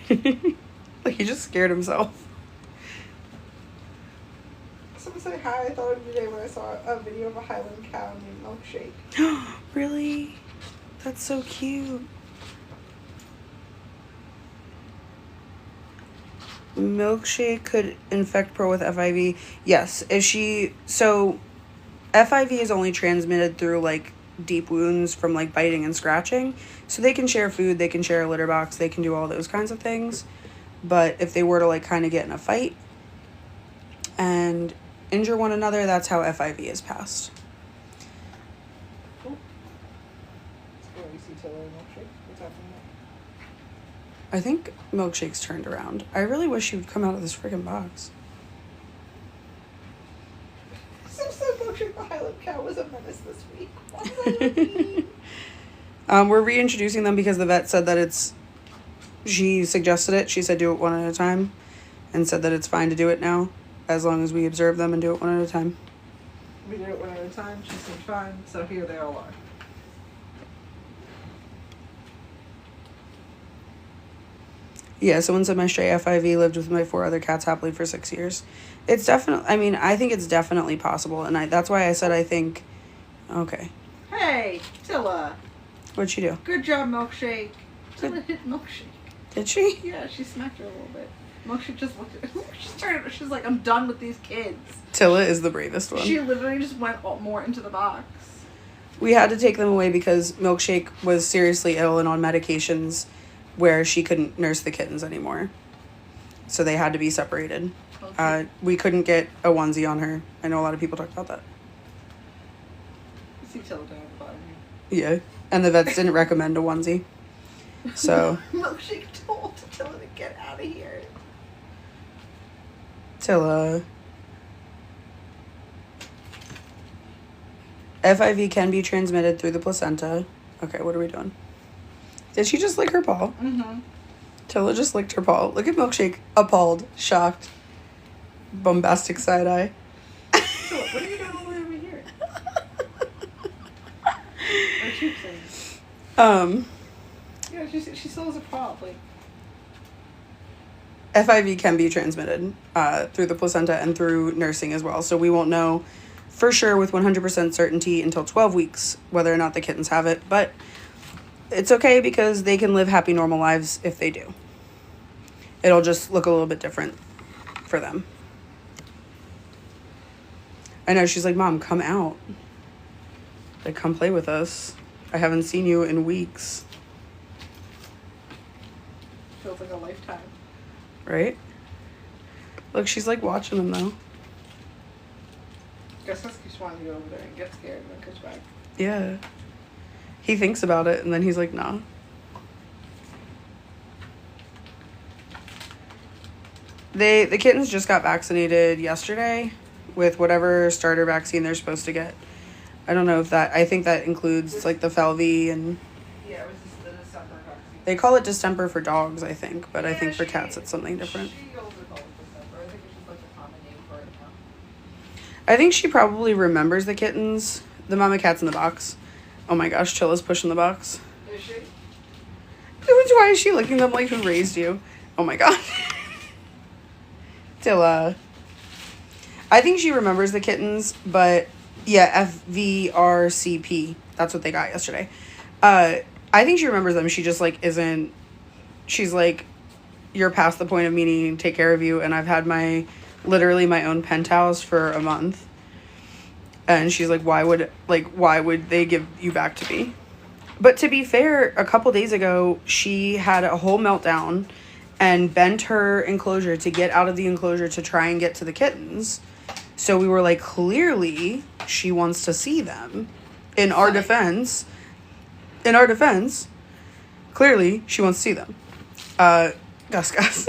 B: He just scared himself.
A: Someone say hi. I thought of you today when I saw a video of a Highland cow named Milkshake.
B: Really? That's so cute. Milkshake could infect Pearl with FIV. Yes. So FIV is only transmitted through deep wounds from biting and scratching. So they can share food, they can share a litter box, they can do all those kinds of things. But if they were to kind of get in a fight and injure one another, that's how FIV is passed.
A: Oh. You see Tilla and Milkshake? What's happening
B: I think Milkshake's turned around. I really wish she would come out of this freaking box.
A: So Milkshake the Highland Cow was a menace this week. What does that mean?
B: We're reintroducing them because the vet said that she suggested it. She said do it one at a time and said that it's fine to do it now as long as we observe them and do it one at a time.
A: We did it one at a time. She seemed fine. So here they all are.
B: Yeah, someone said my stray FIV lived with my 4 other cats happily for 6 years. It's definitely, I mean, I think it's definitely possible. And that's why I said I think, okay.
A: Hey, Tilla.
B: What'd she do?
A: Good job, Milkshake. Tilla hit Milkshake.
B: Did she?
A: Yeah, she smacked her a little bit. Milkshake just looked at her. She's like, I'm done with these kids.
B: Tilla is the bravest one.
A: She literally just went more into the box.
B: We had to take them away because Milkshake was seriously ill and on medications where she couldn't nurse the kittens anymore. So they had to be separated. Okay. We couldn't get a onesie on her. I know a lot of people talked about that.
A: You see Tilla down at the bottom here.
B: Yeah. And the vets didn't recommend a onesie. So.
A: Milkshake told Tilla to get out of here.
B: Tilla. FIV can be transmitted through the placenta. Okay, what are we doing? Did she just lick her paw?
A: Mm-hmm.
B: Tilla just licked her paw. Look at Milkshake. Appalled. Shocked. Bombastic side eye.
A: So what are you doing all the way over here? Or cheapsing. Yeah, she still has a paw. Like.
B: FIV can be transmitted through the placenta and through nursing as well. So we won't know for sure with 100% certainty until 12 weeks whether or not the kittens have it. But it's okay because they can live happy, normal lives if they do. It'll just look a little bit different for them. I know, she's like, Mom, come out. Like, come play with us. I haven't seen you in weeks.
A: Feels like a lifetime.
B: Right? Look, she's like watching them though.
A: Guess that's just wanting to go over there and get scared and then comes back.
B: Yeah. He thinks about it and then he's like, nah. The kittens just got vaccinated yesterday with whatever starter vaccine they're supposed to get. I don't know if I think that includes like the Felvy and...
A: Yeah, it was just the December vaccine.
B: They call it distemper for dogs, I think, but yeah, I think for cats it's something different.
A: She also calls it December. I think it's just like a common name for it now.
B: I think she probably remembers the kittens. The mama cat's in the box. Oh my gosh, Chilla's pushing the box.
A: Is she?
B: Why is she licking them like who raised you? Oh my god. Tilla. I think she remembers the kittens, but yeah, FVRCP. That's what they got yesterday. I think she remembers them. She just like isn't. She's like, you're past the point of me needing to take care of you, and I've had literally my own penthouse for a month. And she's like, why would they give you back to me? But to be fair, a couple days ago, she had a whole meltdown and bent her enclosure to get out of the enclosure to try and get to the kittens. So we were like, clearly she wants to see them. In our defense, clearly she wants to see them. Gus.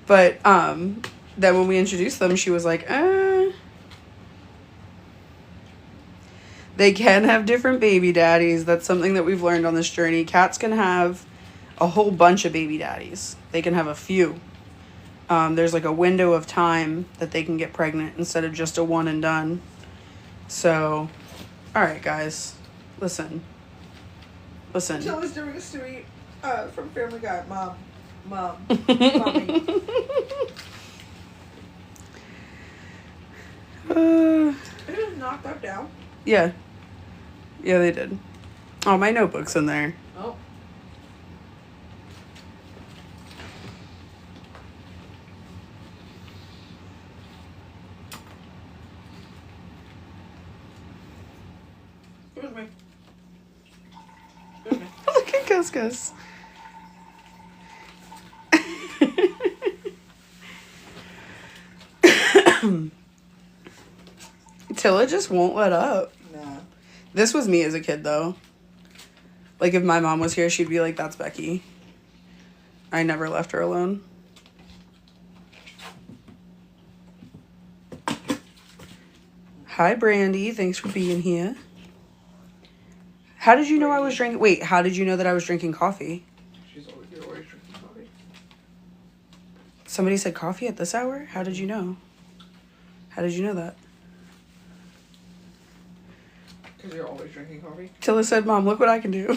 B: But then when we introduced them, she was like, They can have different baby daddies. That's something that we've learned on this journey. Cats can have a whole bunch of baby daddies. They can have a few. There's like a window of time that they can get pregnant instead of just a one and done. So, all right, guys, listen.
A: Chilla's doing a Stewie from Family Guy. Mom, mommy. It was knocked up down.
B: Yeah. Yeah, they did. Oh, my notebook's in there.
A: Oh. Excuse me.
B: Look at Gus. Tilla just won't let up.
A: Nah.
B: This was me as a kid, though. Like, if my mom was here, she'd be like, that's Becky. I never left her alone. Hi, Brandy. Thanks for being here. How did you know I was drinking... Wait, how did you know that I was drinking coffee?
A: You're always drinking coffee.
B: Somebody said coffee at this hour? How did you know? How did you know that?
A: Because you're always drinking coffee.
B: Tilla said, Mom, look what I can do.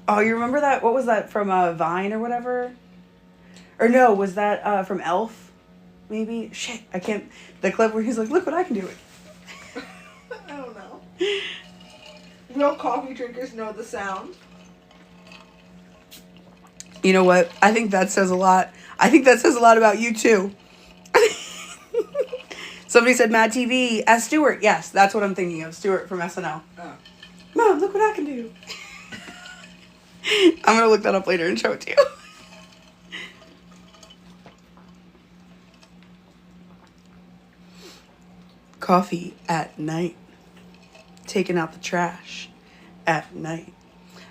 B: Oh, you remember that? What was that from Vine or whatever? Or no, was that from Elf? Maybe? Shit, I can't... The clip where he's like, look what I can do.
A: I don't know. Real coffee drinkers know the sound.
B: You know what? I think that says a lot. I think that says a lot about you, too. Somebody said Mad TV as Stuart. Yes, that's what I'm thinking of. Stuart from SNL.
A: Oh.
B: Mom, look what I can do. I'm going to look that up later and show it to you. Coffee at night. Taking out the trash at night.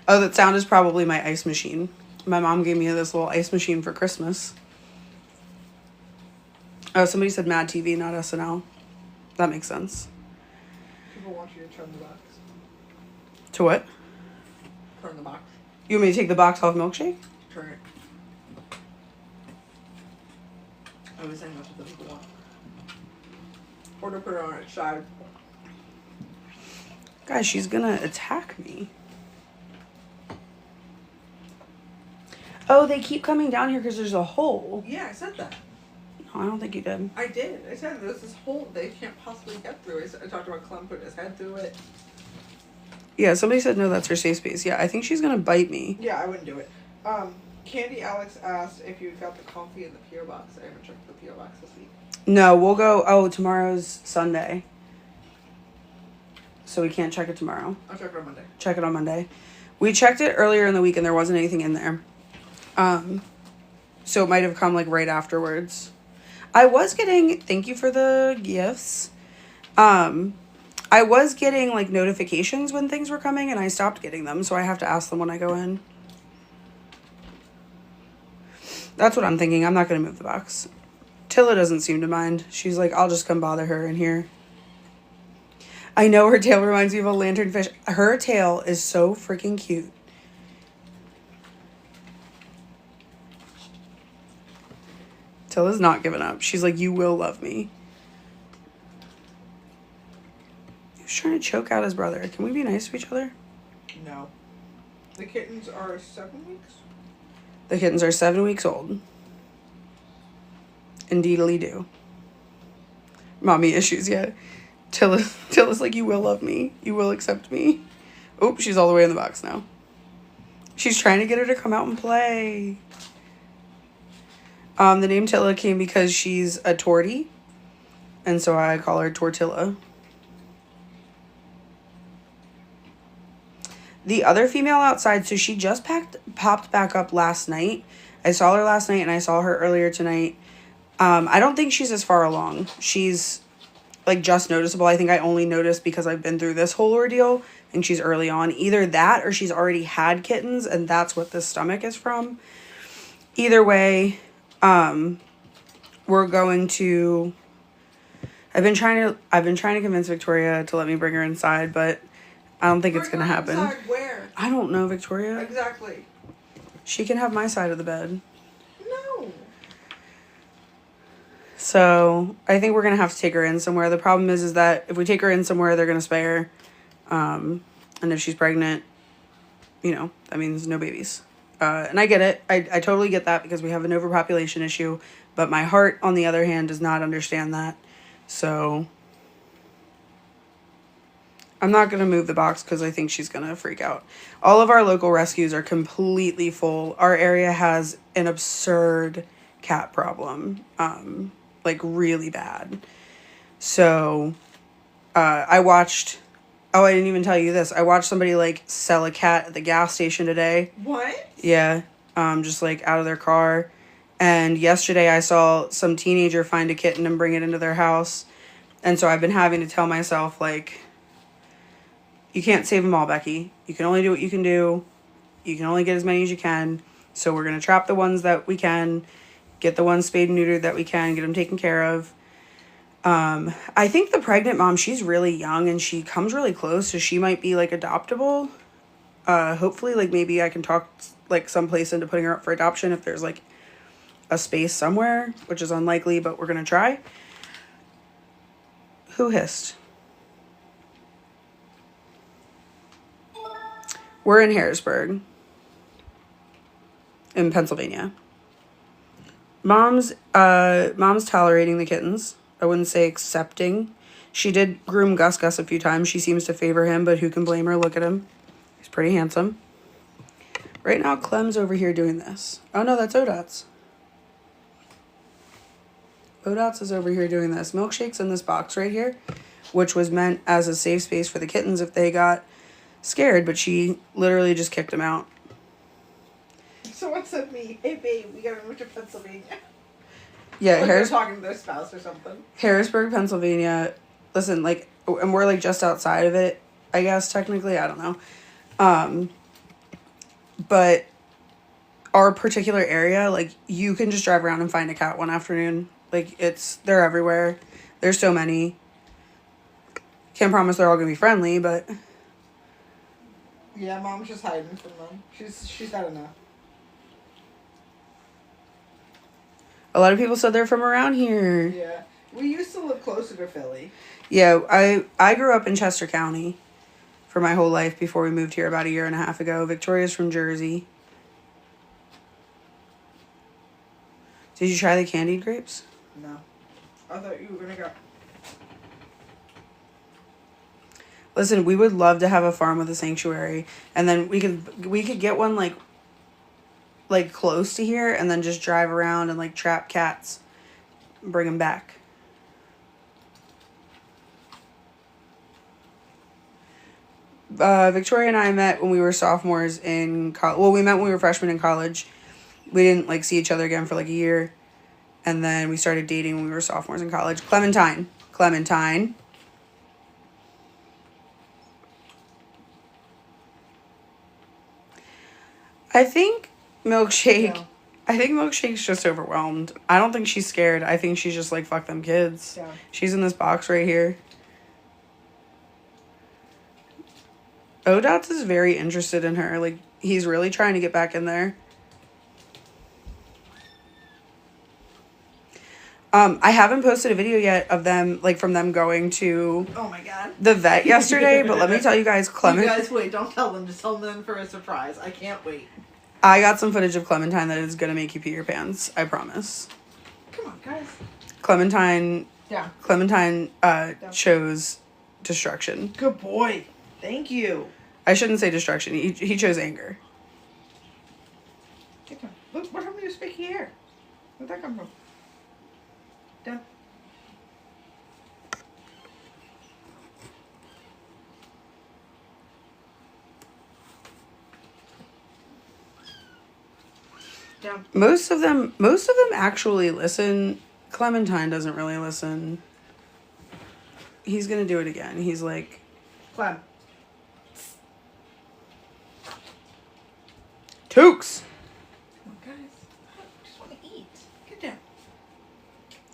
B: Oh, that sound is probably my ice machine. My mom gave me this little ice machine for Christmas. Oh, somebody said Mad TV, not SNL. That makes sense.
A: People want you to turn the box.
B: To what?
A: Turn the box.
B: You want me to take the box off Milkshake?
A: Turn it. I was saying that's what the people want. Or to put it on its side.
B: Guys, she's gonna attack me. Oh, they keep coming down here because there's a hole.
A: Yeah, I said that.
B: No, I don't think you did.
A: I did. I said there's this hole they can't possibly get through. I talked about Clem putting his head through it.
B: Yeah, somebody said no, that's her safe space. Yeah, I think she's gonna bite me.
A: Yeah, I wouldn't do it. Candy Alex asked if you got the coffee in the P.O. box. I haven't checked the P.O. box this week.
B: No, we'll go. Oh, tomorrow's Sunday. So we can't check it tomorrow.
A: I'll check it on Monday.
B: Check it on Monday. We checked it earlier in the week and there wasn't anything in there. So it might have come like right afterwards. I was getting, thank you for the gifts. I was getting like notifications when things were coming and I stopped getting them. So I have to ask them when I go in. That's what I'm thinking. I'm not going to move the box. Tilla doesn't seem to mind. She's like, I'll just come bother her in here. I know her tail reminds me of a lanternfish. Her tail is so freaking cute. Tilla's not giving up. She's like, you will love me. He's trying to choke out his brother. Can we be nice to each other?
A: No. The kittens are 7 weeks?
B: The kittens are 7 weeks old. Indeedly do. Mommy issues, yeah. Tilla's like, you will love me. You will accept me. Oh, she's all the way in the box now. She's trying to get her to come out and play. The name Tilla came because she's a tortie. And so I call her Tortilla. The other female outside, so she just popped back up last night. I saw her last night and I saw her earlier tonight. I don't think she's as far along. She's like just noticeable. I think I only noticed because I've been through this whole ordeal and she's early on. Either that or she's already had kittens and that's what the stomach is from. Either way, we're going to... I've been trying to convince Victoria to let me bring her inside, but I don't think it's going to happen.
A: Inside where?
B: I don't know, Victoria.
A: Exactly.
B: She can have my side of the bed.
A: No.
B: So I think we're going to have to take her in somewhere. The problem is that if we take her in somewhere, they're going to spay her. And if she's pregnant, you know, that means no babies. And I get it. I totally get that because we have an overpopulation issue. But my heart, on the other hand, does not understand that. So I'm not going to move the box because I think she's going to freak out. All of our local rescues are completely full. Our area has an absurd cat problem. Like really bad. So I watched... Oh, I didn't even tell you this. I watched somebody like sell a cat at the gas station today.
A: What?
B: Yeah. Just like out of their car. And yesterday I saw some teenager find a kitten and bring it into their house. And so I've been having to tell myself like, you can't save them all, Becky. You can only do what you can do. You can only get as many as you can. So we're going to trap the ones that we can, get the ones spayed and neutered that we can, get them taken care of. I think the pregnant mom, she's really young and she comes really close, so she might be like adoptable. Hopefully, like maybe I can talk like someplace into putting her up for adoption if there's like a space somewhere, which is unlikely, but we're gonna try. Who hissed? We're in Harrisburg, in Pennsylvania. Mom's tolerating the kittens. I wouldn't say accepting. She did groom Gus a few times. She seems to favor him, but who can blame her? Look at him. He's pretty handsome. Right now, Clem's over here doing this. Oh no, that's Odots. Odots is over here doing this. Milkshake's in this box right here, which was meant as a safe space for the kittens if they got scared, but she literally just kicked him out.
A: Someone said me, hey babe, we gotta move to Pennsylvania.
B: Yeah,
A: like they're talking to their spouse or something.
B: Harrisburg, Pennsylvania. Listen, like, and we're like just outside of it, I guess, technically. I don't know. But our particular area, like, you can just drive around and find a cat one afternoon. Like, they're everywhere. There's so many. Can't promise they're all gonna be friendly, but.
A: Yeah, mom's just hiding from them. She's had enough.
B: A lot of people said they're from around here.
A: Yeah. We used to live closer to Philly.
B: Yeah, I grew up in Chester County for my whole life before we moved here about a year and a half ago. Victoria's from Jersey. Did you try the candied grapes?
A: No. I thought you were going to go.
B: Listen, we would love to have a farm with a sanctuary. And then we could get one like close to here and then just drive around and like trap cats and bring them back. Victoria and I met when we were sophomores in college. Well, we met when we were freshmen in college. We didn't like see each other again for like a year. And then we started dating when we were sophomores in college. Clementine. I think Milkshake's just overwhelmed. I don't think she's scared. I think she's just like, fuck them kids.
A: Yeah.
B: She's in this box right here. Odots is very interested in her. Like, he's really trying to get back in there. I haven't posted a video yet of them, like, from them going to
A: oh my god,
B: the vet yesterday, but let me tell you guys,
A: You guys wait, don't tell them. Just tell them for a surprise. I can't wait.
B: I got some footage of Clementine that is going to make you pee your pants. I promise.
A: Come on, guys.
B: Clementine
A: Yeah.
B: chose destruction.
A: Good boy. Thank you.
B: I shouldn't say destruction. He chose anger.
A: Look, what happened to your spiky hair? Where'd that come from? Down. Down.
B: Most of them actually listen. Clementine doesn't really listen. He's gonna do it again. He's like,
A: Clem.
B: Tookes!
A: Come on, guys. I just want to eat. Get down.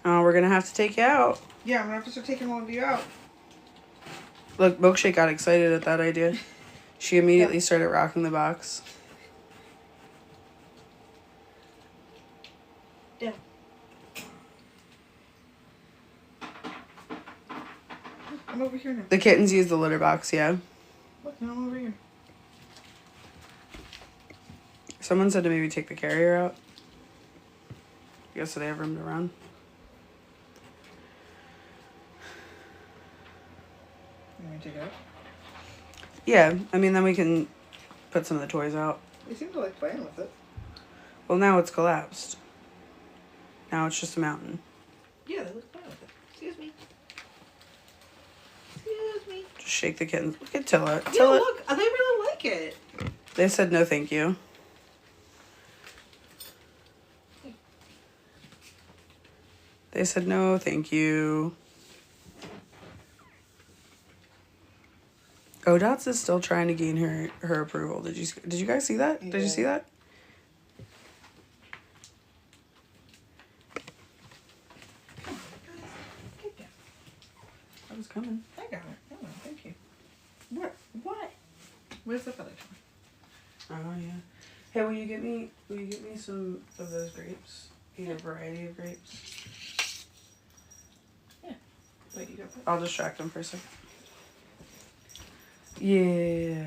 B: Oh, we're gonna have to take you out.
A: Yeah, I'm gonna have to start taking all of you out.
B: Look, Milkshake got excited at that idea. She immediately started rocking the box.
A: Down. I'm over here now.
B: The kittens use the litter box, yeah.
A: Look, now I'm over here.
B: Someone said to maybe take the carrier out. I guess so they have room to run.
A: You want me to take it out?
B: Yeah, I mean, then we can put some of the toys out.
A: They seem to like playing with it.
B: Well, now it's collapsed. Now it's just a mountain.
A: Yeah, they like playing with it. Excuse me. Excuse me.
B: Just shake the kittens. Look at Tilla.
A: Yeah, look, they really like it.
B: They said no thank you. They said no thank you. Odots is still trying to gain her approval. Did you guys see that?
A: Yeah.
B: Did you see that? is coming.
A: I got it. Oh, thank you. What? Where's the feather toy?
B: Oh yeah. Hey, will you get me some of those grapes? Either variety of grapes.
A: Yeah. Wait, you got that?
B: I'll distract them for a second. Yeah.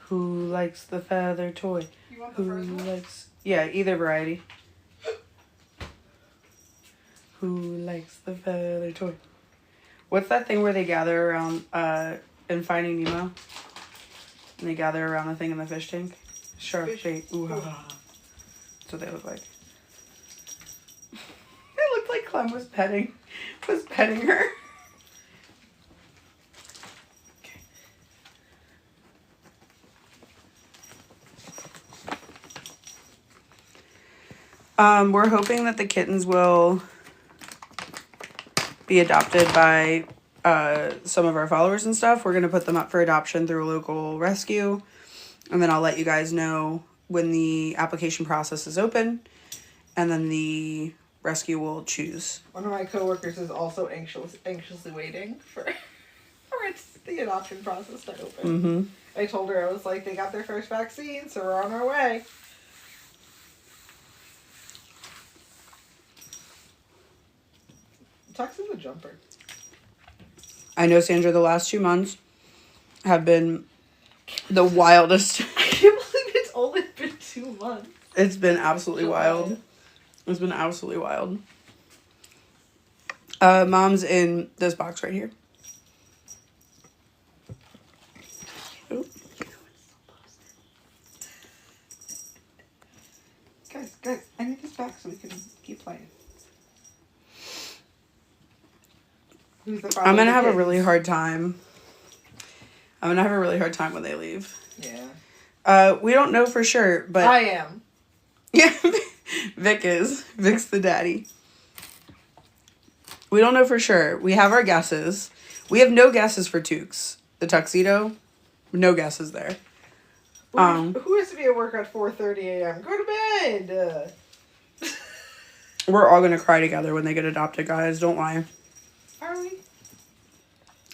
B: Who likes the feather toy?
A: You want the
B: Who
A: first one?
B: likes? Yeah, either variety. Who likes the feather toy? What's that thing where they gather around in Finding Nemo? And they gather around the thing in the fish tank? Shark bait. Ooh ha ha. That's what they look like. It looked like Clem was petting her. We're hoping that the kittens will be adopted by some of our followers and stuff. We're going to put them up for adoption through a local rescue. And then I'll let you guys know when the application process is open. And then the rescue will choose.
A: One of my coworkers is also anxiously waiting for the adoption process to open.
B: Mm-hmm.
A: I told her, I was like, they got their first vaccine, so we're on our way. Tux is a jumper.
B: I know, Sandra, the last 2 months have been the wildest.
A: I can't believe it's only been 2 months.
B: It's been absolutely wild. It's been absolutely wild. Mom's in this box right here. Ooh.
A: Guys, I need this back so we can keep playing.
B: I'm gonna have a really hard time. I'm gonna have a really hard time when they leave.
A: Yeah.
B: We don't know for sure, but
A: I am.
B: Yeah, Vic's the daddy. We don't know for sure. We have our guesses. We have no guesses for Tukes. The tuxedo, no guesses there.
A: Who has to be at work at 4:30 a.m.? Go to bed.
B: We're all gonna cry together when they get adopted, guys. Don't lie.
A: Are we?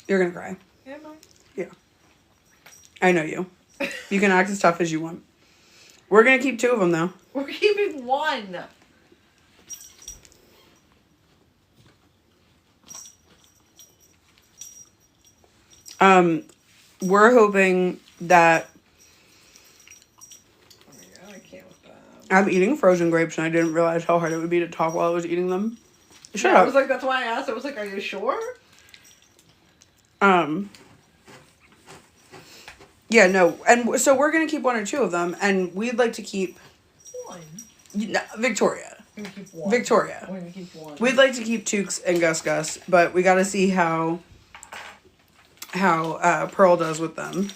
B: You're gonna cry.
A: Am I?
B: Yeah. I know you. You can act as tough as you want. We're gonna keep 2 of them though.
A: We're keeping 1.
B: We're hoping that
A: Oh my god, I can't with that.
B: I'm eating frozen grapes and I didn't realize how hard it would be to talk while I was eating them. Shut up.
A: I was like, that's why I asked. I was like, are you sure?
B: Yeah, no. And so we're going to keep 1 or 2 of them and we'd like to keep
A: 1.
B: Victoria.
A: We're gonna keep 1.
B: Victoria.
A: We're gonna keep 1.
B: We'd like to keep Tukes and Gus, but we got to see how Pearl does with them.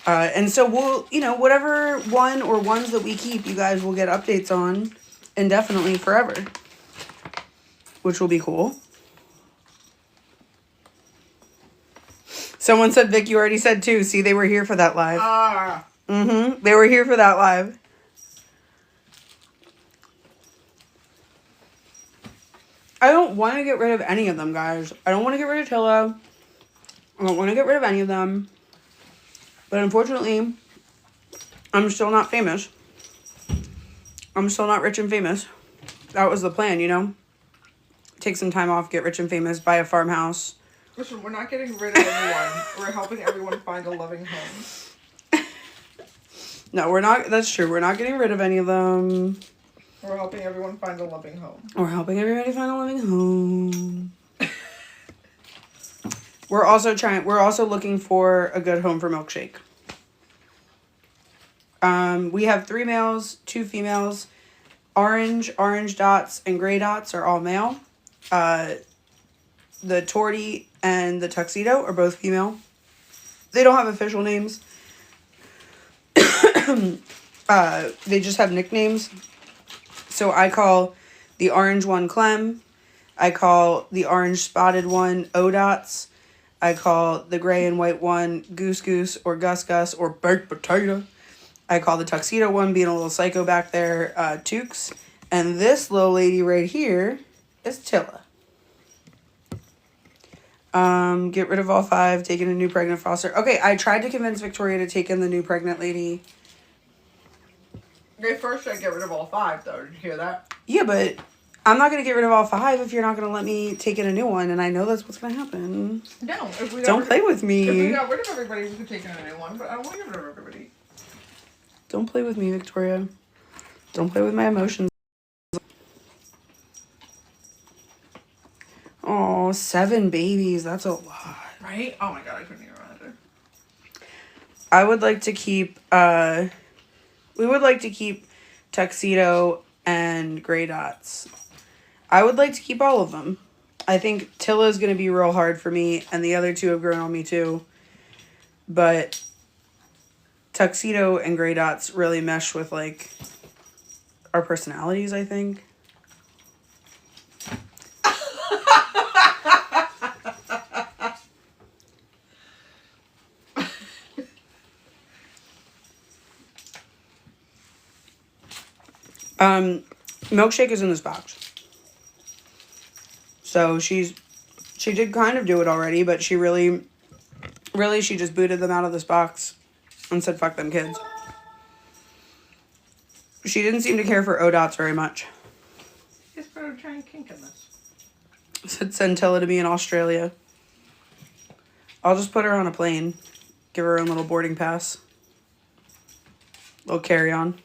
B: And so we'll, whatever one or ones that we keep, you guys will get updates on indefinitely forever. Which will be cool. Someone said, Vic, you already said 2. See, they were here for that live. They were here for that live. I don't want to get rid of any of them, guys. I don't want to get rid of Tilla. I don't want to get rid of any of them. But unfortunately, I'm still not famous. I'm still not rich and famous. That was the plan, Take some time off, get rich and famous, buy a farmhouse.
A: Listen, we're not getting rid of anyone. We're helping everyone find a loving home.
B: No, we're not. That's true. We're not getting rid of any of them.
A: We're helping everyone find a loving home.
B: We're helping everybody find a loving home. We're also looking for a good home for Milkshake. We have 3 males, 2 females. Orange dots, and gray dots are all male. The Tortie and the Tuxedo are both female. They don't have official names. They just have nicknames. So I call the orange one Clem. I call the orange spotted one O-Dots. I call the gray and white one Goose or Gus or Baked Potato. I call the tuxedo one, being a little psycho back there, Tukes. And this little lady right here is Tilla. Get rid of all 5, take in a new pregnant foster. Okay, I tried to convince Victoria to take in the new pregnant lady.
A: They first said get rid of all 5, though. Did you hear that?
B: Yeah, but I'm not going to get rid of all 5 if you're not going to let me take in a new one, and I know that's what's going to happen.
A: No. If we
B: Don't play with me.
A: If we got rid of everybody, we could take in a new one, but I don't want to get rid of everybody.
B: Don't play with me, Victoria. Don't play with my emotions. Oh, 7 babies. That's a lot.
A: Right? Oh my god, I couldn't even imagine.
B: I would like to keep, we would like to keep Tuxedo and Gray Dots. I would like to keep all of them. I think Tilla's going to be real hard for me, and the other 2 have grown on me too. But Tuxedo and Gray Dots really mesh with, like, our personalities, I think. Milkshake is in this box. So she did kind of do it already, but she really she just booted them out of this box and said, fuck them kids. She didn't seem to care for ODOTs very much.
A: Just better try and kink in this.
B: Said send Tilla to me in Australia. I'll just put her on a plane. Give her a little boarding pass. Little carry-on.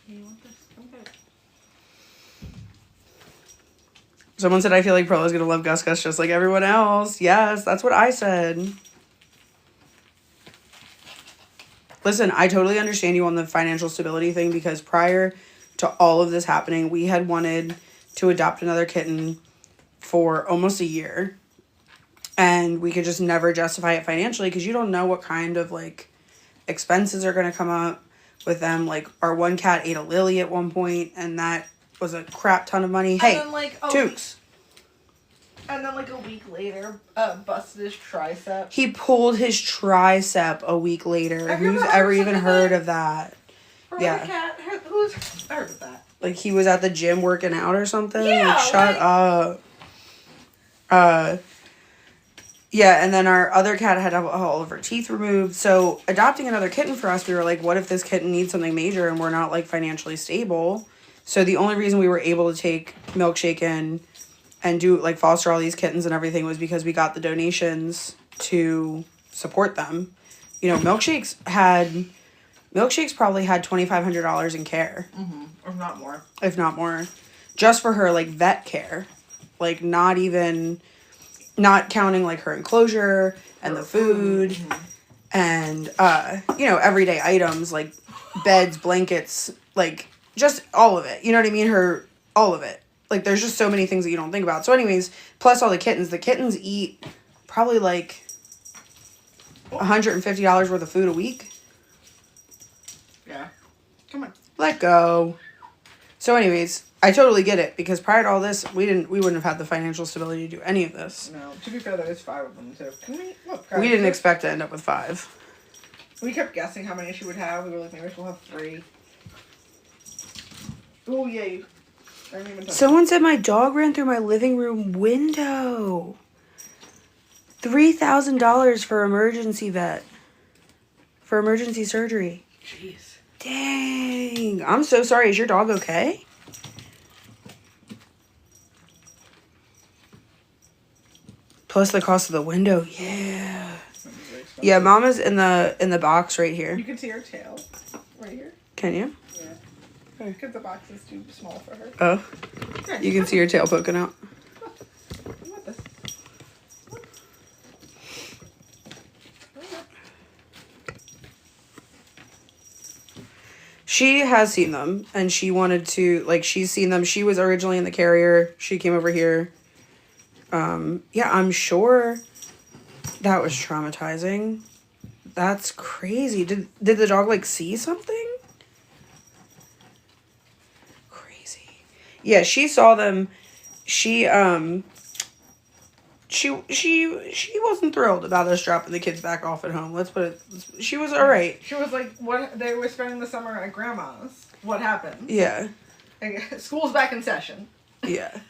A: You want this? Okay.
B: Someone said, I feel like Pearl is going to love Gus Gus just like everyone else. Yes, that's what I said. Listen, I totally understand you on the financial stability thing because prior to all of this happening, we had wanted to adopt another kitten for almost a year. And we could just never justify it financially because you don't know what kind of, like, expenses are going to come up with them. Like, our one cat ate a lily at one point, and that was a crap ton of money. Hey,
A: then, like,
B: Tukes.
A: And then, like, a week later, busted his tricep.
B: He pulled his tricep a week later. Who's ever even heard of that?
A: Yeah. Cat? Who's heard of that?
B: Like, he was at the gym working out or something?
A: Yeah,
B: like, shut up. Yeah, and then our other cat had all of her teeth removed. So, adopting another kitten for us, we were like, what if this kitten needs something major and we're not, like, financially stable? So, the only reason we were able to take Milkshake in and do, like, foster all these kittens and everything was because we got the donations to support them. You know, Milkshake's probably had $2,500 in care.
A: Mm-hmm. If not more.
B: If not more. Just for her, like, vet care. Like, not counting, like, her enclosure and the food and, you know, everyday items like beds, blankets, like, just all of it. You know what I mean? All of it. Like, there's just so many things that you don't think about. So, anyways, plus all the kittens. The kittens eat probably, like, $150 worth of food a week.
A: Yeah. Come on.
B: Let go. So, anyways, I totally get it because prior to all this, we wouldn't have had the financial stability to do any of this.
A: No, to be fair, there is 5 of them too. Can we look?
B: We didn't expect to end up with 5.
A: We kept guessing how many she would have. We were like, maybe she'll have 3. Oh yay! I didn't even touch
B: Someone said my dog ran through my living room window. $3,000 for emergency vet. For emergency surgery.
A: Jeez.
B: Dang. I'm so sorry. Is your dog okay? Plus the cost of the window. Yeah. Yeah, Mama's in the box right here.
A: You can see her tail right here.
B: Can you?
A: Yeah. Because the box is too small for her.
B: Oh. You can see her tail poking out.
A: You want this?
B: She has seen them, and she wanted to, like, she's seen them. She was originally in the carrier. She came over here. Yeah, I'm sure that was traumatizing. That's crazy. Did the dog, like, see something? Crazy. Yeah, she saw them. She wasn't thrilled about us dropping the kids back off at home. Let's put it. She was all right.
A: She was like, "What? They were spending the summer at grandma's. What happened?"
B: Yeah.
A: And school's back in session.
B: Yeah.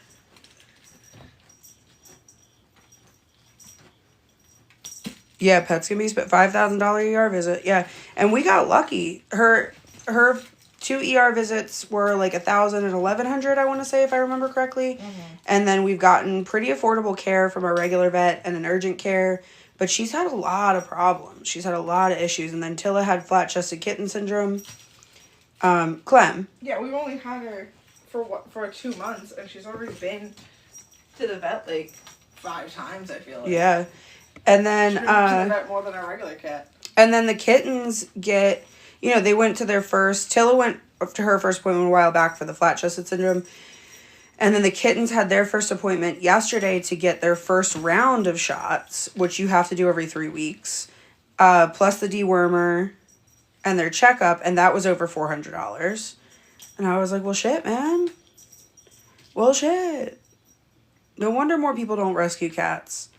B: Yeah, pets can be spent $5,000 ER visit. Yeah, and we got lucky. Her 2 ER visits were like 1,000 and 1,100. I want to say, if I remember correctly.
A: Mm-hmm.
B: And then we've gotten pretty affordable care from our regular vet and an urgent care. But she's had a lot of problems. She's had a lot of issues. And then Tilla had flat-chested kitten syndrome. Clem.
A: Yeah, we've only had her for 2 months, and she's already been to the vet like 5 times. I feel like.
B: Yeah, and then
A: She's been to the vet more than our regular cat.
B: And then the kittens get, they went to their first. Tilla went to her first appointment a while back for the flat-chested syndrome. And then the kittens had their first appointment yesterday to get their first round of shots, which you have to do every 3 weeks, plus the dewormer and their checkup, and that was over $400. And I was like, well, shit, man. Well, shit. No wonder more people don't rescue cats.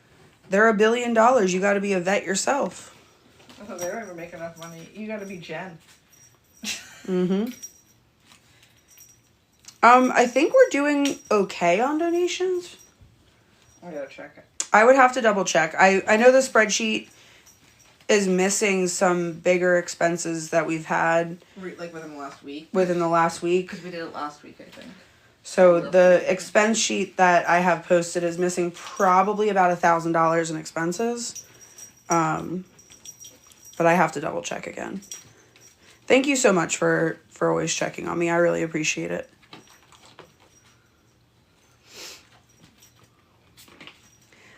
B: They're $1 billion. You got to be a vet yourself.
A: Oh, they don't even make enough money. You got to be Jen.
B: Mm-hmm. I think we're doing okay on donations.
A: I gotta check it.
B: I would have to double check. I know the spreadsheet is missing some bigger expenses that we've had.
A: Like within the last week?
B: Within the last week.
A: Because we did it last week, I think.
B: So the expense sheet that I have posted is missing probably about $1,000 in expenses. But I have to double check again. Thank you so much for always checking on me. I really appreciate it.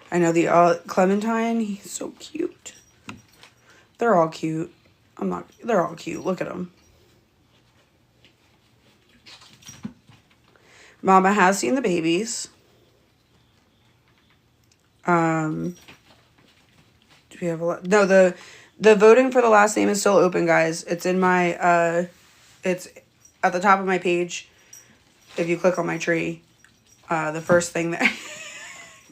B: I know the Clementine, he's so cute. They're all cute. They're all cute. Look at them. Mama has seen the babies. Do we have a lot? No, the voting for the last name is still open, guys. It's in my, it's at the top of my page. If you click on my tree, the first thing that...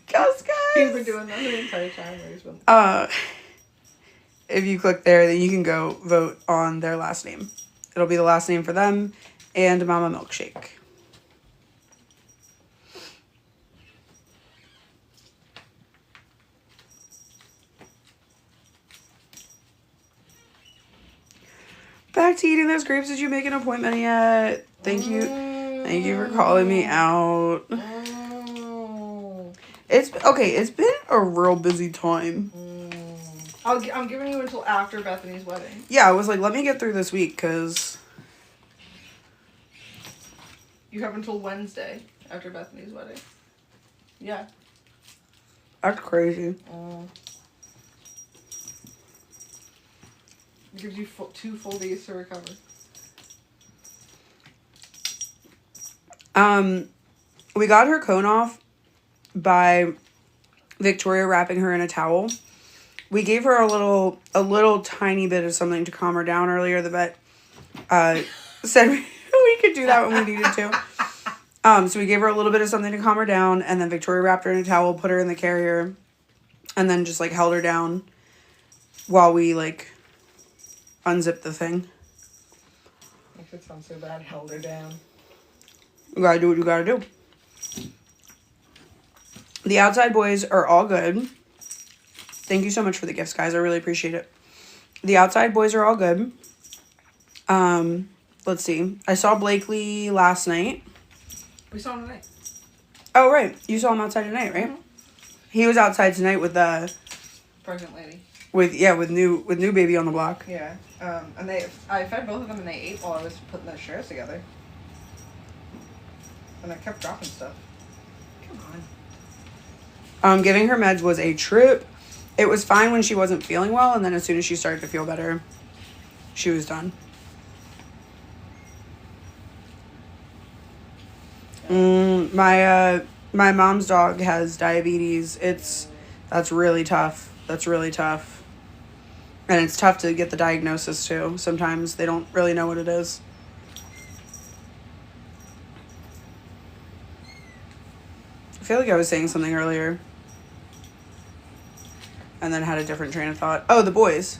B: Guys.
A: He's been doing that the entire time.
B: If you click there, then you can go vote on their last name. It'll be the last name for them and Mama Milkshake. Back to eating those grapes. Did you make an appointment yet? Thank you. Thank you for calling me out. It's been a real busy time.
A: I'm giving you until after Bethany's wedding.
B: Yeah, I was like, let me get through this week, because...
A: You have until Wednesday after Bethany's wedding. Yeah.
B: That's crazy.
A: It gives you 2 full days to recover.
B: We got her cone off by Victoria wrapping her in a towel. We gave her a little tiny bit of something to calm her down earlier. The vet said we could do that when we needed to. So we gave her a little bit of something to calm her down, and then Victoria wrapped her in a towel, put her in the carrier, and then just held her down while we unzipped the thing.
A: Makes it sound so bad. Held her down.
B: You gotta do what you gotta do. The outside boys are all good. Thank you so much for the gifts, guys. I really appreciate it. The outside boys are all good. Let's see. I saw Blakely last night.
A: We saw him tonight.
B: Oh, right. You saw him outside tonight, right? Mm-hmm. He was outside tonight with the...
A: Pregnant lady.
B: With new baby on the block.
A: Yeah. And I fed both of them and they ate while I was putting the shares together. And I kept dropping stuff. Come on.
B: Giving her meds was a trip. It was fine when she wasn't feeling well, and then as soon as she started to feel better, she was done. My mom's dog has diabetes. That's really tough. That's really tough. And it's tough to get the diagnosis too. Sometimes they don't really know what it is. I feel like I was saying something earlier. And then had a different train of thought. Oh, the boys.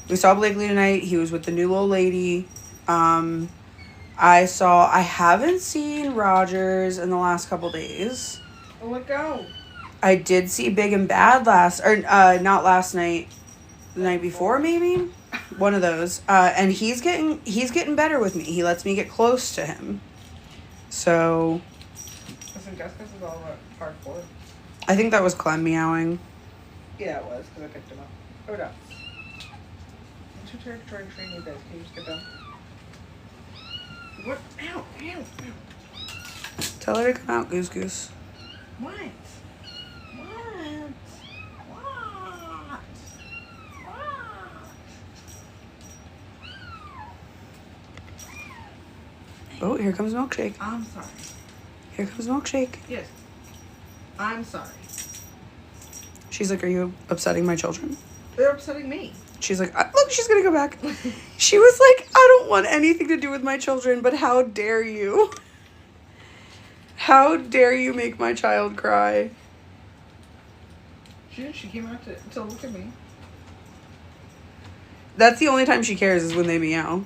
B: We saw Blakely tonight. He was with the new little lady. I haven't seen Rogers in the last couple days.
A: Oh, let go.
B: I did see Big and Bad not last night, the night before maybe, one of those. And he's getting better with me. He lets me get close to him. So.
A: Listen, Gus is all about hardcore.
B: I think that was Clem meowing.
A: Yeah, it was because I picked him up. Oh no. I'm too tired to try and train you guys. Can you just get down? What? Ow! Ow! Ow!
B: Tell her to come out, Goose Goose.
A: What? What? What?
B: Oh, here comes Milkshake.
A: I'm sorry.
B: Here comes Milkshake.
A: Yes. I'm sorry.
B: She's like, are you upsetting my children?
A: They're upsetting me.
B: She's like, look, she's gonna go back. She was like, I don't want anything to do with my children, but how dare you? How dare you make my child cry?
A: She came out to look at me.
B: That's the only time she cares is when they meow.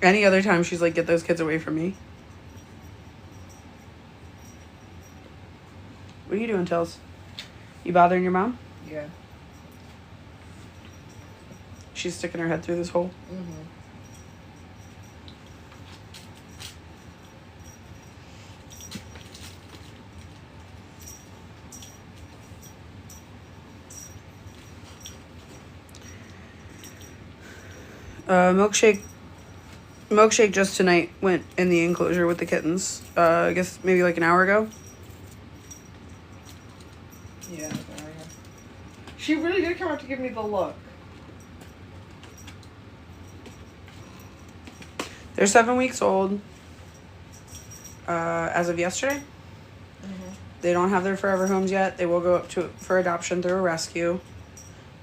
B: Any other time she's like, get those kids away from me. What are you doing, Tills? You bothering your mom?
A: Yeah.
B: She's sticking her head through this hole.
A: Mm-hmm.
B: Milkshake just tonight went in the enclosure with the kittens. I guess maybe like an hour ago.
A: Yeah, there we go. She really did come out to give me the look.
B: They're 7 weeks old. As of yesterday.
A: Mm-hmm.
B: They don't have their forever homes yet. They will go up for adoption through a rescue.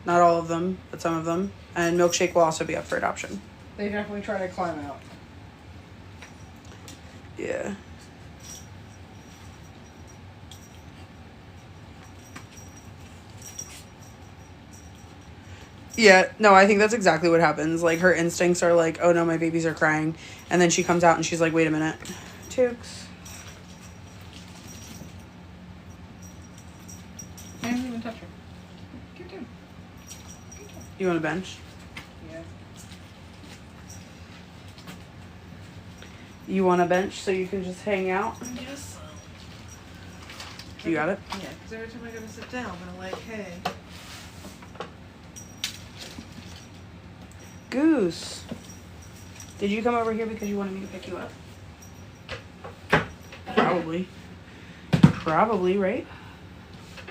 B: Not all of them, but some of them. And Milkshake will also be up for adoption.
A: They definitely try to climb out.
B: Yeah. Yeah, no, I think that's exactly what happens. Like, her instincts are like, oh no, my babies are crying. And then she comes out and she's like, wait a minute. Tukes.
A: I didn't even touch her. Get down. Get down.
B: You want a bench?
A: Yeah.
B: You want a bench so you can just hang out?
A: Yes.
B: You got it?
A: Yeah, because every time I go to sit down, I'm like, hey.
B: Goose. Did you come over here because you wanted me to pick you up? Probably. Probably, right?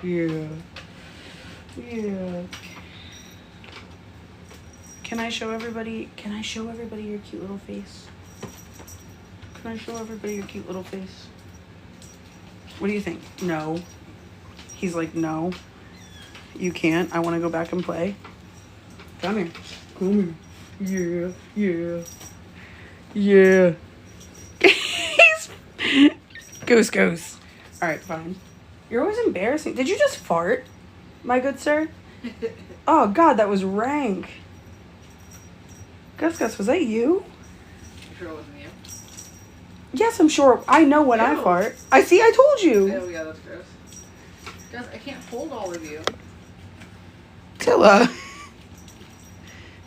B: Yeah. Yeah. Can I show everybody your cute little face? Can I show everybody your cute little face? What do you think? No. He's like, no. You can't. I want to go back and play. Come here. Come here. Yeah, yeah. Yeah. Goose. Alright, fine. You're always embarrassing. Did you just fart, my good sir? Oh, God, that was rank. Gus, was that you?
A: You sure it wasn't you?
B: Yes, I'm sure. I know when I
A: Ew.
B: fart. I told you.
A: Oh, yeah, that's gross. Guys, I can't hold all of you.
B: Tilla.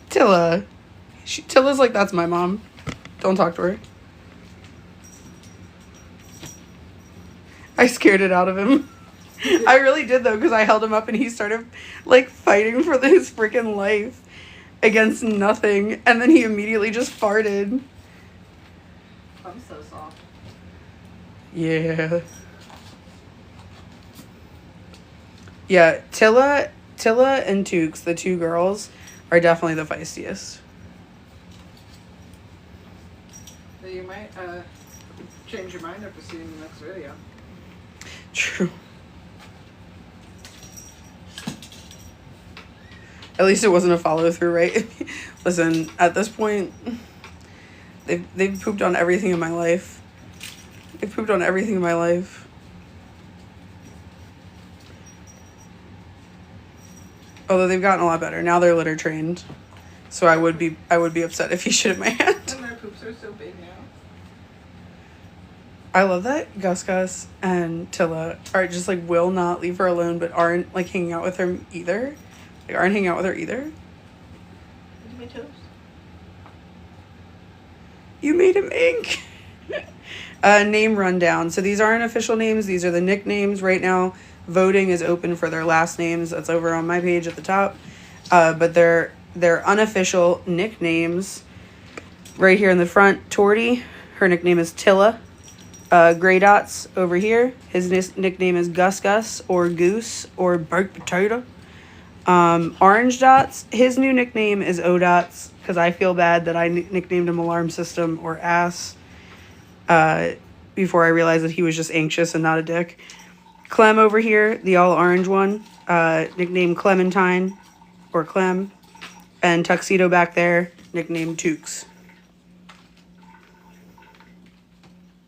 B: Tilla's like, that's my mom. Don't talk to her. I scared it out of him. I really did, though, because I held him up and he started, like, fighting for his freaking life against nothing. And then he immediately just farted.
A: I'm so soft.
B: Yeah. Yeah, Tilla and Tukes, the two girls, are definitely the feistiest.
A: So you might change your mind after seeing the next video.
B: True. At least it wasn't a follow through, right? Listen, at this point, they've pooped on everything in my life. They've pooped on everything in my life. Although they've gotten a lot better. Now they're litter trained. So I would be upset if he shit in my hand.
A: And their poops are so big now.
B: I love that Gus Gus and Tilla are just like will not leave her alone, but aren't like hanging out with her either. Like aren't hanging out with her either.
A: My toes.
B: You made him ink. Name rundown. So these aren't official names. These are the nicknames. Right now, voting is open for their last names. That's over on my page at the top. But they're unofficial nicknames. Right here in the front, Torty. Her nickname is Tilla. Gray Dots over here. His nickname is Gus Gus or Goose or Baked Potato. Orange Dots. His new nickname is O Dots because I feel bad that I nicknamed him Alarm System or Ass. Before I realized that he was just anxious and not a dick. Clem over here, the all orange one, nicknamed Clementine or Clem. And Tuxedo back there, nicknamed Tukes.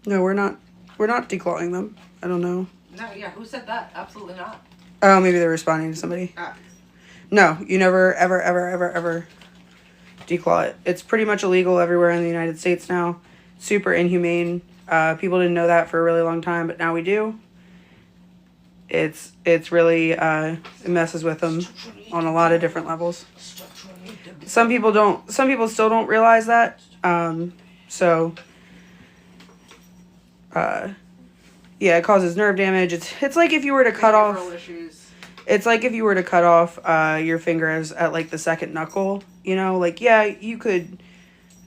B: No, we're not declawing them. I don't know.
A: No, yeah, who said that? Absolutely not.
B: Oh, maybe they're responding to somebody. No, you never, ever declaw it. It's pretty much illegal everywhere in the United States now. Super inhumane. People didn't know that for a really long time, but now we do. It's really, it messes with them on a lot of different levels. Some people still don't realize that. Yeah, it causes nerve damage. It's like if you were to cut off. It's like if you were to cut off your fingers at like the second knuckle. You know, like yeah, you could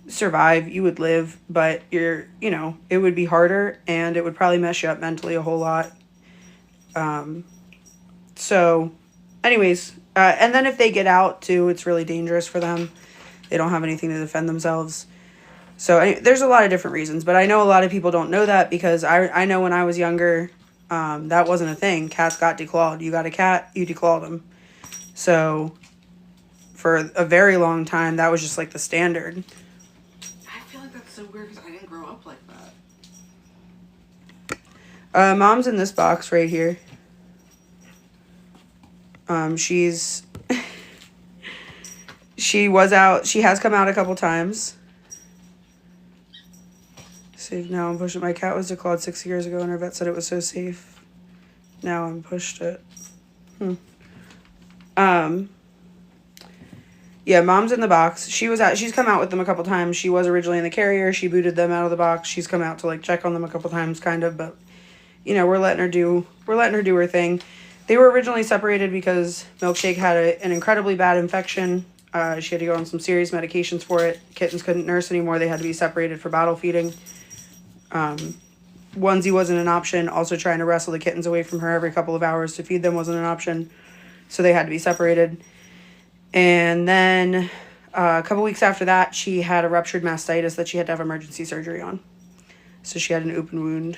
B: survive, you would live, but it would be harder and it would probably mess you up mentally a whole lot. So, anyways, and then if they get out too, it's really dangerous for them. They don't have anything to defend themselves. So there's a lot of different reasons, but I know a lot of people don't know that because I know when I was younger, that wasn't a thing. Cats got declawed. You got a cat, you declawed them. So for a very long time, that was just like the standard.
A: I feel like that's so weird because I didn't grow up like that.
B: Mom's in this box right here. She was out. She has come out a couple times. Safe now. I'm pushing. My cat was declawed 6 years ago, and her vet said it was so safe. Now I'm pushed it. Yeah, Mom's in the box. She's come out with them a couple times. She was originally in the carrier. She booted them out of the box. She's come out to like check on them a couple times, kind of, but we're letting her do her thing. They were originally separated because Milkshake had an incredibly bad infection. She had to go on some serious medications for it. Kittens couldn't nurse anymore. They had to be separated for bottle feeding. Onesie wasn't an option. Also trying to wrestle the kittens away from her every couple of hours to feed them wasn't an option. So they had to be separated. And then a couple weeks after that, she had a ruptured mastitis that she had to have emergency surgery on. So she had an open wound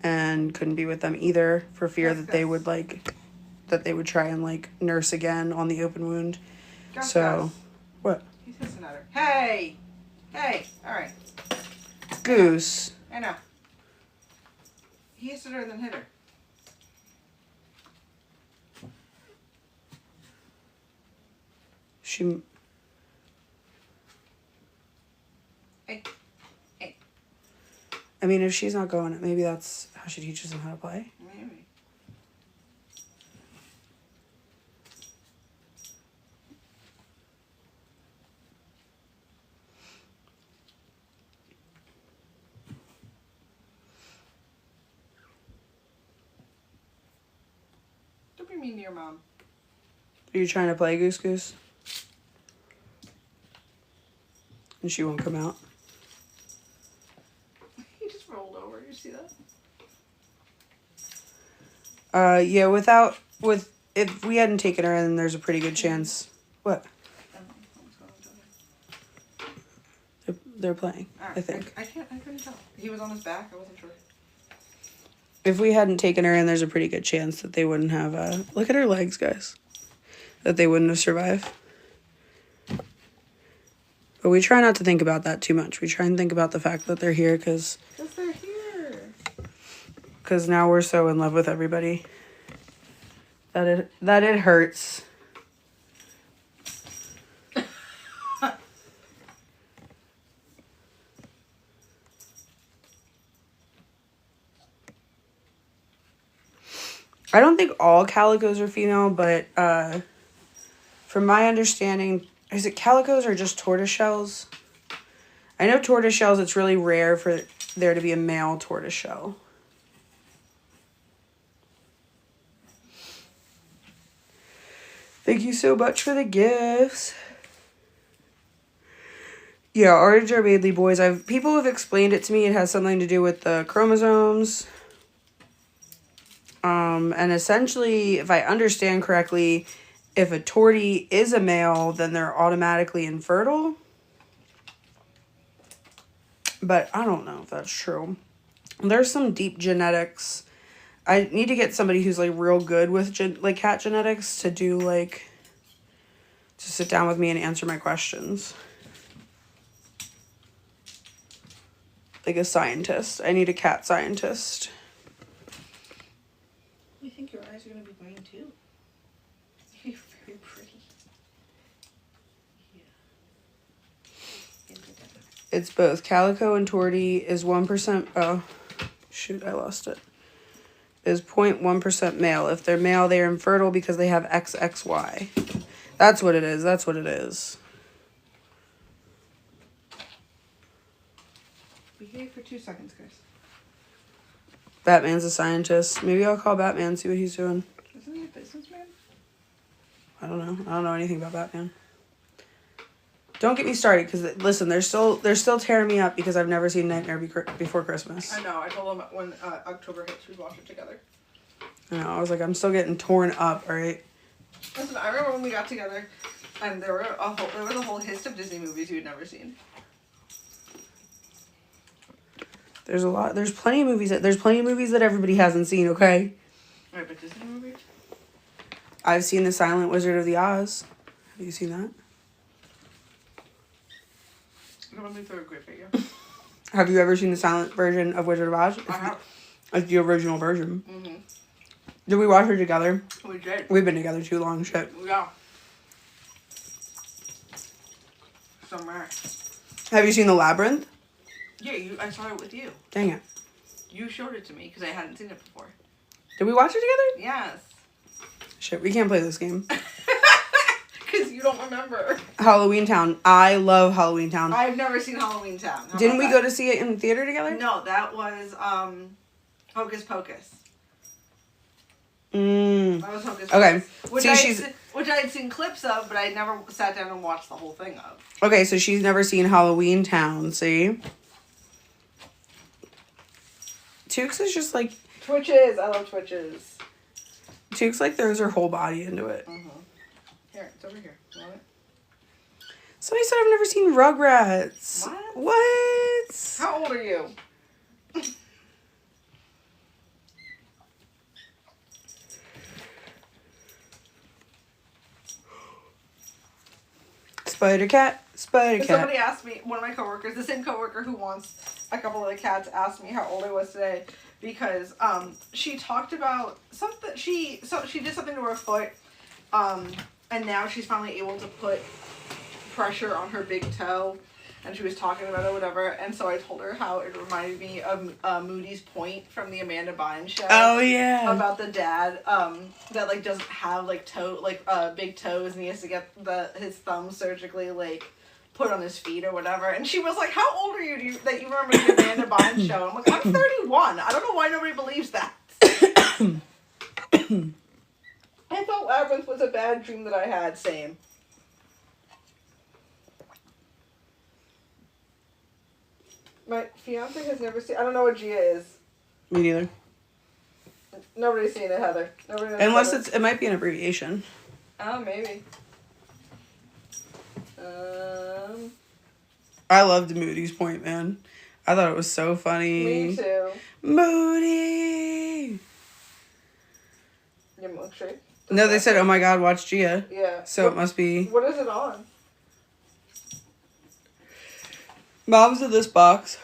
B: and couldn't be with them either for fear that they would try and like nurse again on the open wound. So, what?
A: He's hissing at her. Hey! All right.
B: Goose.
A: I know. He hissed at her and then hit her. Hey.
B: I mean, if she's not going it, maybe that's how she teaches them how to play.
A: Maybe. Don't be mean to your mom.
B: Are you trying to play Goose Goose? And she won't come out.
A: He just rolled over. You see that?
B: Yeah, if we hadn't taken her in, there's a pretty good chance. What? They're playing, I think.
A: I couldn't tell. He was on his back. I wasn't sure.
B: If we hadn't taken her in, there's a pretty good chance that they wouldn't have, look at her legs, guys. That they wouldn't have survived. But we try not to think about that too much. We try and think about the fact that they're here because
A: they're here.
B: Because now we're so in love with everybody that it hurts. I don't think all calicos are female, but from my understanding, is it calicos or just tortoiseshells? I know tortoiseshells, it's really rare for there to be a male tortoiseshell. Thank you so much for the gifts. Yeah, orange are mainly boys. People have explained it to me. It has something to do with the chromosomes. And essentially, if I understand correctly, if a tortie is a male, then they're automatically infertile. But I don't know if that's true. There's some deep genetics. I need to get somebody who's like real good with cat genetics to do to sit down with me and answer my questions. Like a scientist. I need a cat scientist.
A: You think your eyes are going to be green too? You're very pretty. Yeah.
B: It's both. Calico and tortie is 1%. Oh, shoot, I lost it. Is 0.1% male. If they're male, they're infertile because they have XXY. That's what it is. That's what it is.
A: Be here for 2 seconds, guys.
B: Batman's a scientist. Maybe I'll call Batman, see what he's doing.
A: Isn't he a businessman?
B: I don't know. I don't know anything about Batman. Don't get me started, because listen, they're still tearing me up because I've never seen Nightmare Before Christmas.
A: I know. I told them when October hits, we'd watch it together.
B: I know. I was like, I'm still getting torn up. All right.
A: Listen, I remember when we got together, and there was a whole list of Disney movies you had never seen.
B: There's a lot. There's plenty of movies that everybody hasn't seen. Okay.
A: Right, but Disney movies.
B: I've seen The Silent Wizard of the Oz. Have you seen that?
A: I don't think they're a great video.
B: Have you ever seen the silent version of Wizard of Oz?
A: I have.
B: It's the original version.
A: Mm-hmm.
B: Did we watch it together?
A: We did.
B: We've been together too long, shit.
A: Yeah. Somewhere.
B: Have you seen The Labyrinth?
A: Yeah, I saw it with you.
B: Dang it.
A: You showed it to me because I hadn't seen it before.
B: Did we watch it together?
A: Yes.
B: Shit, we can't play this game.
A: Because you don't remember.
B: Halloween Town. I love Halloween Town.
A: I've never seen Halloween Town.
B: Didn't we go to see it in the theater together?
A: No, that was Hocus Pocus.
B: That
A: was Hocus Pocus.
B: Okay.
A: Which I had seen clips of, but I never sat down and watched the whole thing of.
B: Okay, so she's never seen Halloween Town, see? Tukes is just like...
A: Twitches. I love Twitches.
B: Tukes like throws her whole body into it.
A: Mm-hmm. Here, it's over here. You want it?
B: Somebody said I've never seen Rugrats. What?
A: How old are you?
B: Spider cat.
A: Somebody asked me, one of my coworkers, the same coworker who wants a couple of the cats, asked me how old I was today because she talked about something. She did something to her foot, and now she's finally able to put pressure on her big toe, and she was talking about it, or whatever. And so I told her how it reminded me of Moody's Point from the Amanda Bynes show.
B: Oh yeah.
A: About the dad that like doesn't have like big toes, and he has to get his thumb surgically like put on his feet or whatever. And she was like, "How old are you that you remember the Amanda Bynes show?" I'm like, "I'm 31. I don't know why nobody believes that." I thought Labyrinth was a bad dream that I had. Same. My fiance has never seen. I don't know what Gia is.
B: Me neither.
A: Nobody's seen it, Heather. Nobody knows.
B: Unless it might be an abbreviation.
A: Oh, maybe.
B: I loved Moody's Point, man. I thought it was so funny.
A: Me too.
B: Moody.
A: Your milkshake.
B: No, they said, "Oh my God, watch Gia."
A: Yeah.
B: So it must be.
A: What is it on?
B: Mom's in this box.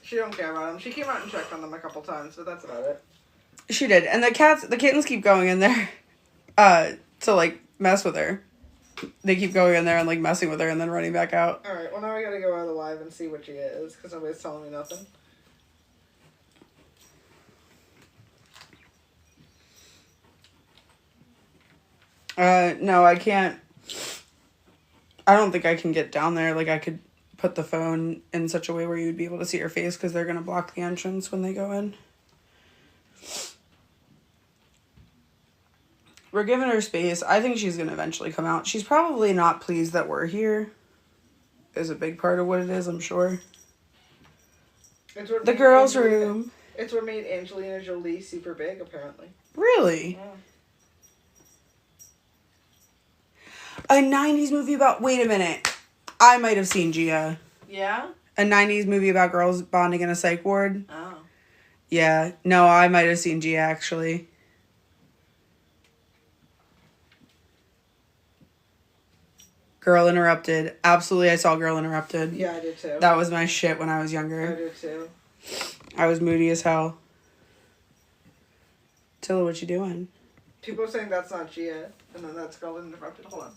A: She don't care about them. She came out and checked on them a couple times, but that's about it.
B: She did, and the kittens keep going in there, to like mess with her. They keep going in there and like messing with her, and then running back out.
A: All right. Well, now we gotta go out of the live and see what Gia is, because nobody's telling me nothing.
B: No, I can't. I don't think I can get down there. Like, I could put the phone in such a way where you'd be able to see her face because they're going to block the entrance when they go in. We're giving her space. I think she's going to eventually come out. She's probably not pleased that we're here. Is a big part of what it is, I'm sure. The girls' room.
A: It's what made Angelina Jolie super big, apparently.
B: Really?
A: Yeah.
B: A 90s movie about... Wait a minute. I might have seen Gia.
A: Yeah?
B: A 90s movie about girls bonding in a psych ward.
A: Oh.
B: Yeah. No, I might have seen Gia, actually. Girl Interrupted. Absolutely, I saw Girl Interrupted.
A: Yeah, I did too.
B: That was my shit when I was
A: I
B: younger.
A: did too.
B: I was moody as hell. Tilla, what you doing?
A: People are saying that's not Gia, and then that's Girl Interrupted. Hold on.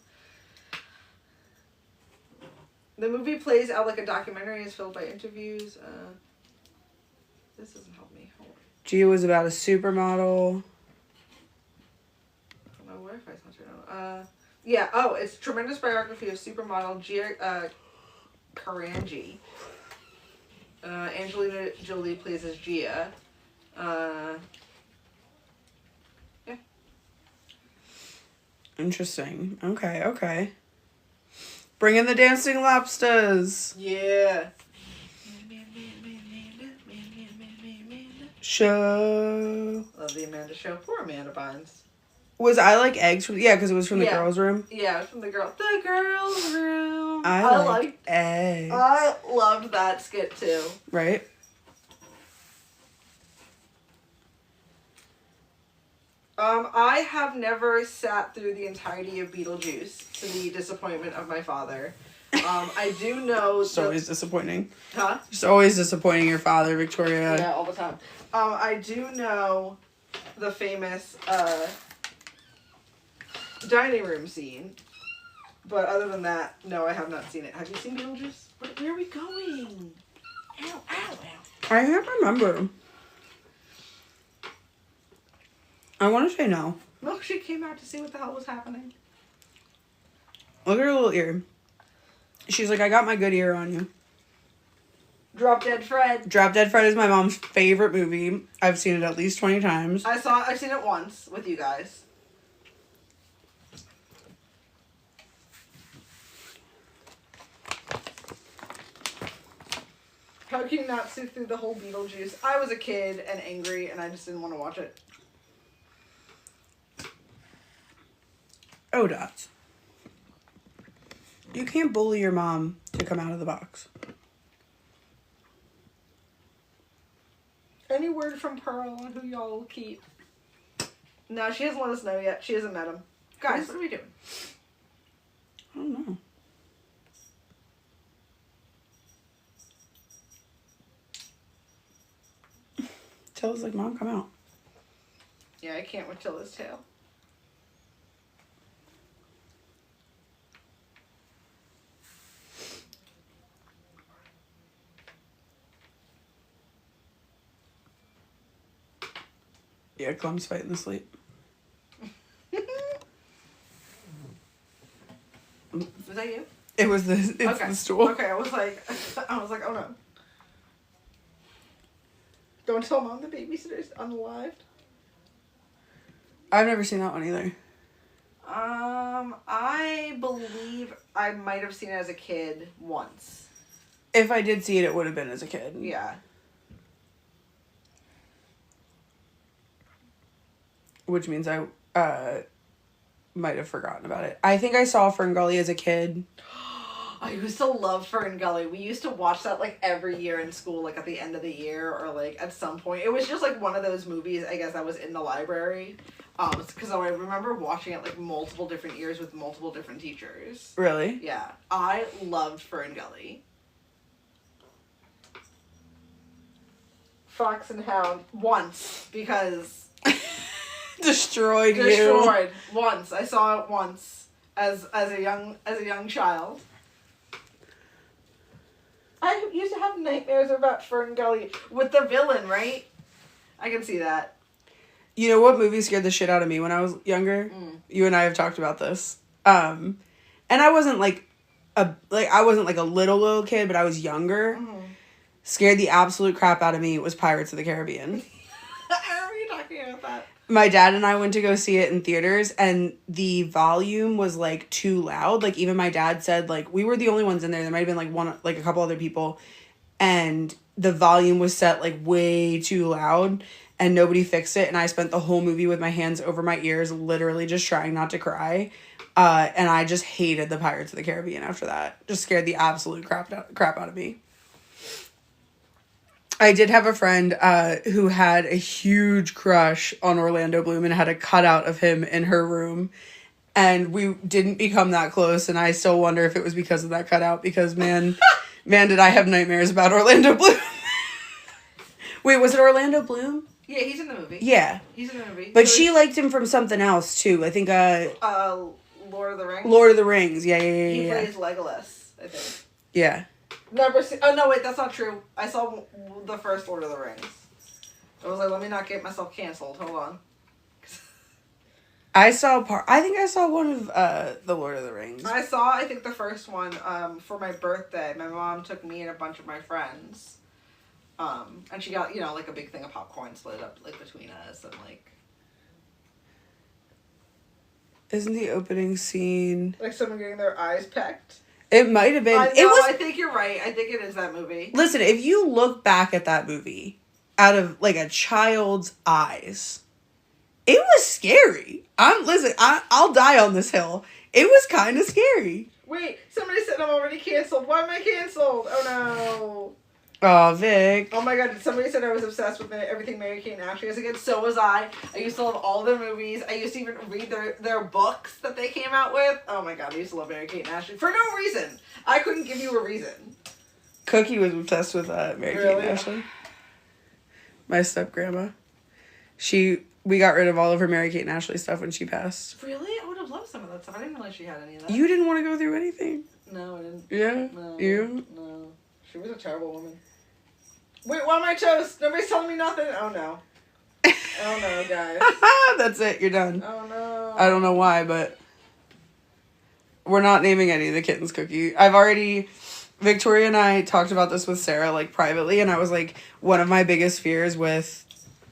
A: The movie plays out like a documentary. Is filled by interviews. This doesn't help me. Hold on.
B: Gia was about a supermodel.
A: My Wi-Fi's not turned on. Yeah. Oh, it's a tremendous biography of supermodel Gia Karanji. Angelina Jolie plays as Gia. Yeah.
B: Interesting. Okay. Bring in the dancing lobsters.
A: Yeah.
B: Show.
A: Love the Amanda Show. Poor Amanda Bynes.
B: Was I like eggs from? Yeah, because it was from the girls' room.
A: Yeah, from the girls' room.
B: I like eggs.
A: I loved that skit too.
B: Right.
A: I have never sat through the entirety of Beetlejuice to the disappointment of my father. I do know.
B: It's always disappointing.
A: Huh?
B: It's always disappointing your father, Victoria.
A: Yeah, all the time. I do know the famous dining room scene, but other than that, no, I have not seen it. Have you seen Beetlejuice? Where are we going? Ow, ow, ow.
B: I can't remember. I want to say no.
A: Milkshake came out to see what the hell was happening.
B: Look at her little ear. She's like, I got my good ear on you.
A: Drop Dead Fred.
B: Drop Dead Fred is my mom's favorite movie. I've seen it at least 20 times.
A: I've seen it once with you guys. How can you not sit through the whole Beetlejuice? I was a kid and angry and I just didn't want to watch it.
B: Oh, dots. You can't bully your mom to come out of the box.
A: Any word from Pearl on who y'all will keep? No, she hasn't let us know yet. She hasn't met him. Guys, what are we doing?
B: I don't know. Tilla's like, Mom, come out.
A: Yeah, I can't with Tilla's tail.
B: Yeah, Clem's fighting the sleep.
A: Was that you?
B: It was the stool.
A: Okay, I was like, oh no. Don't tell Mom the babysitter's unalived.
B: I've never seen that one either.
A: I believe I might have seen it as a kid once.
B: If I did see it, it would have been as a kid.
A: Yeah.
B: Which means I might have forgotten about it. I think I saw Ferngully as a kid.
A: I used to love Ferngully. We used to watch that like every year in school, like at the end of the year or like at some point. It was just like one of those movies, I guess, that was in the library. Because I remember watching it like multiple different years with multiple different teachers.
B: Really?
A: Yeah. I loved Ferngully. Fox and Hound once because
B: Destroyed you.
A: destroyed once. I saw it once as a young child. I used to have nightmares about Ferngully with the villain, right? I can see that.
B: You know what movie scared the shit out of me when I was younger? You and I have talked about this. And I wasn't like I wasn't like a little kid, but I was younger. Scared the absolute crap out of me was Pirates of the Caribbean.
A: I remember you talking about that.
B: My dad and I went to go see it in theaters, and the volume was like too loud. Like even my dad said, like we were the only ones in there. There might have been like a couple other people, and the volume was set like way too loud, and nobody fixed it. And I spent the whole movie with my hands over my ears, literally just trying not to cry. And I just hated the Pirates of the Caribbean after that. Just scared the absolute crap out of me. I did have a friend who had a huge crush on Orlando Bloom and had a cutout of him in her room. And we didn't become that close, and I still wonder if it was because of that cutout, because man, did I have nightmares about Orlando Bloom. Wait, was it Orlando Bloom?
A: Yeah, he's in the movie.
B: Yeah.
A: He's in the movie.
B: But she liked him from something else, too. I think,
A: Lord of the Rings?
B: Lord of the Rings. Yeah.
A: He plays Legolas, I think.
B: Yeah.
A: Never seen... Oh, no, wait, that's not true. I saw the first Lord of the Rings. I was like, let me not get myself canceled. Hold on.
B: I think I saw one of the Lord of the Rings.
A: I think, the first one for my birthday. My mom took me and a bunch of my friends. And she got, like a big thing of popcorn split up, like, between us and, like...
B: Isn't the opening scene...
A: Like someone getting their eyes pecked?
B: It might have been.
A: I think you're right. I think it is that movie.
B: Listen, if you look back at that movie out of, like, a child's eyes, it was scary. I'll die on this hill. It was kind of scary.
A: Wait, somebody said I'm already canceled. Why am I canceled? Oh, no.
B: Oh, Vic.
A: Oh my god, somebody said I was obsessed with everything Mary-Kate and Ashley is again. So was I. I used to love all their movies. I used to even read their books that they came out with. Oh my god, I used to love Mary-Kate and Ashley. For no reason. I couldn't give you a reason.
B: Cookie was obsessed with Mary-Kate and Ashley. My step-grandma. We got rid of all of her Mary-Kate and Ashley stuff when she passed.
A: Really? I would have loved some of that stuff. I didn't realize she had any of that.
B: You didn't want to go through anything?
A: No, I didn't.
B: Yeah?
A: No.
B: You?
A: No. She was a terrible woman. Wait, why am I toast? Nobody's telling me nothing. Oh, no. Oh, no, guys.
B: That's it. You're done.
A: Oh, no.
B: I don't know why, but we're not naming any of the kittens Cookie. Victoria and I talked about this with Sarah, like, privately, and I was like, one of my biggest fears with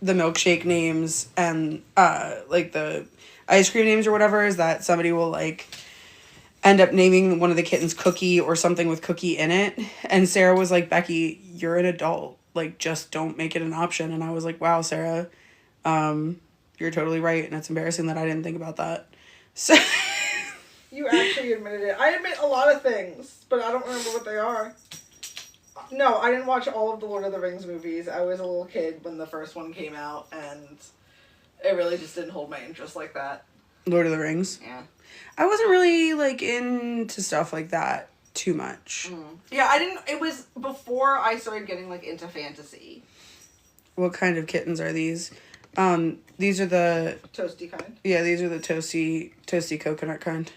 B: the milkshake names and, like, the ice cream names or whatever is that somebody will, like, end up naming one of the kittens Cookie or something with Cookie in it. And Sarah was like, Becky, you're an adult. Like, just don't make it an option. And I was like, wow, Sarah, you're totally right. And it's embarrassing that I didn't think about that. So
A: you actually admitted it. I admit a lot of things, but I don't remember what they are. No, I didn't watch all of the Lord of the Rings movies. I was a little kid when the first one came out, and it really just didn't hold my interest like that.
B: Lord of the Rings?
A: Yeah.
B: I wasn't really, like, into stuff like that too much.
A: Yeah, it was before I started getting, like, into fantasy.
B: What kind of kittens are these? These are the...
A: Toasty kind?
B: Yeah, these are the toasty coconut kind.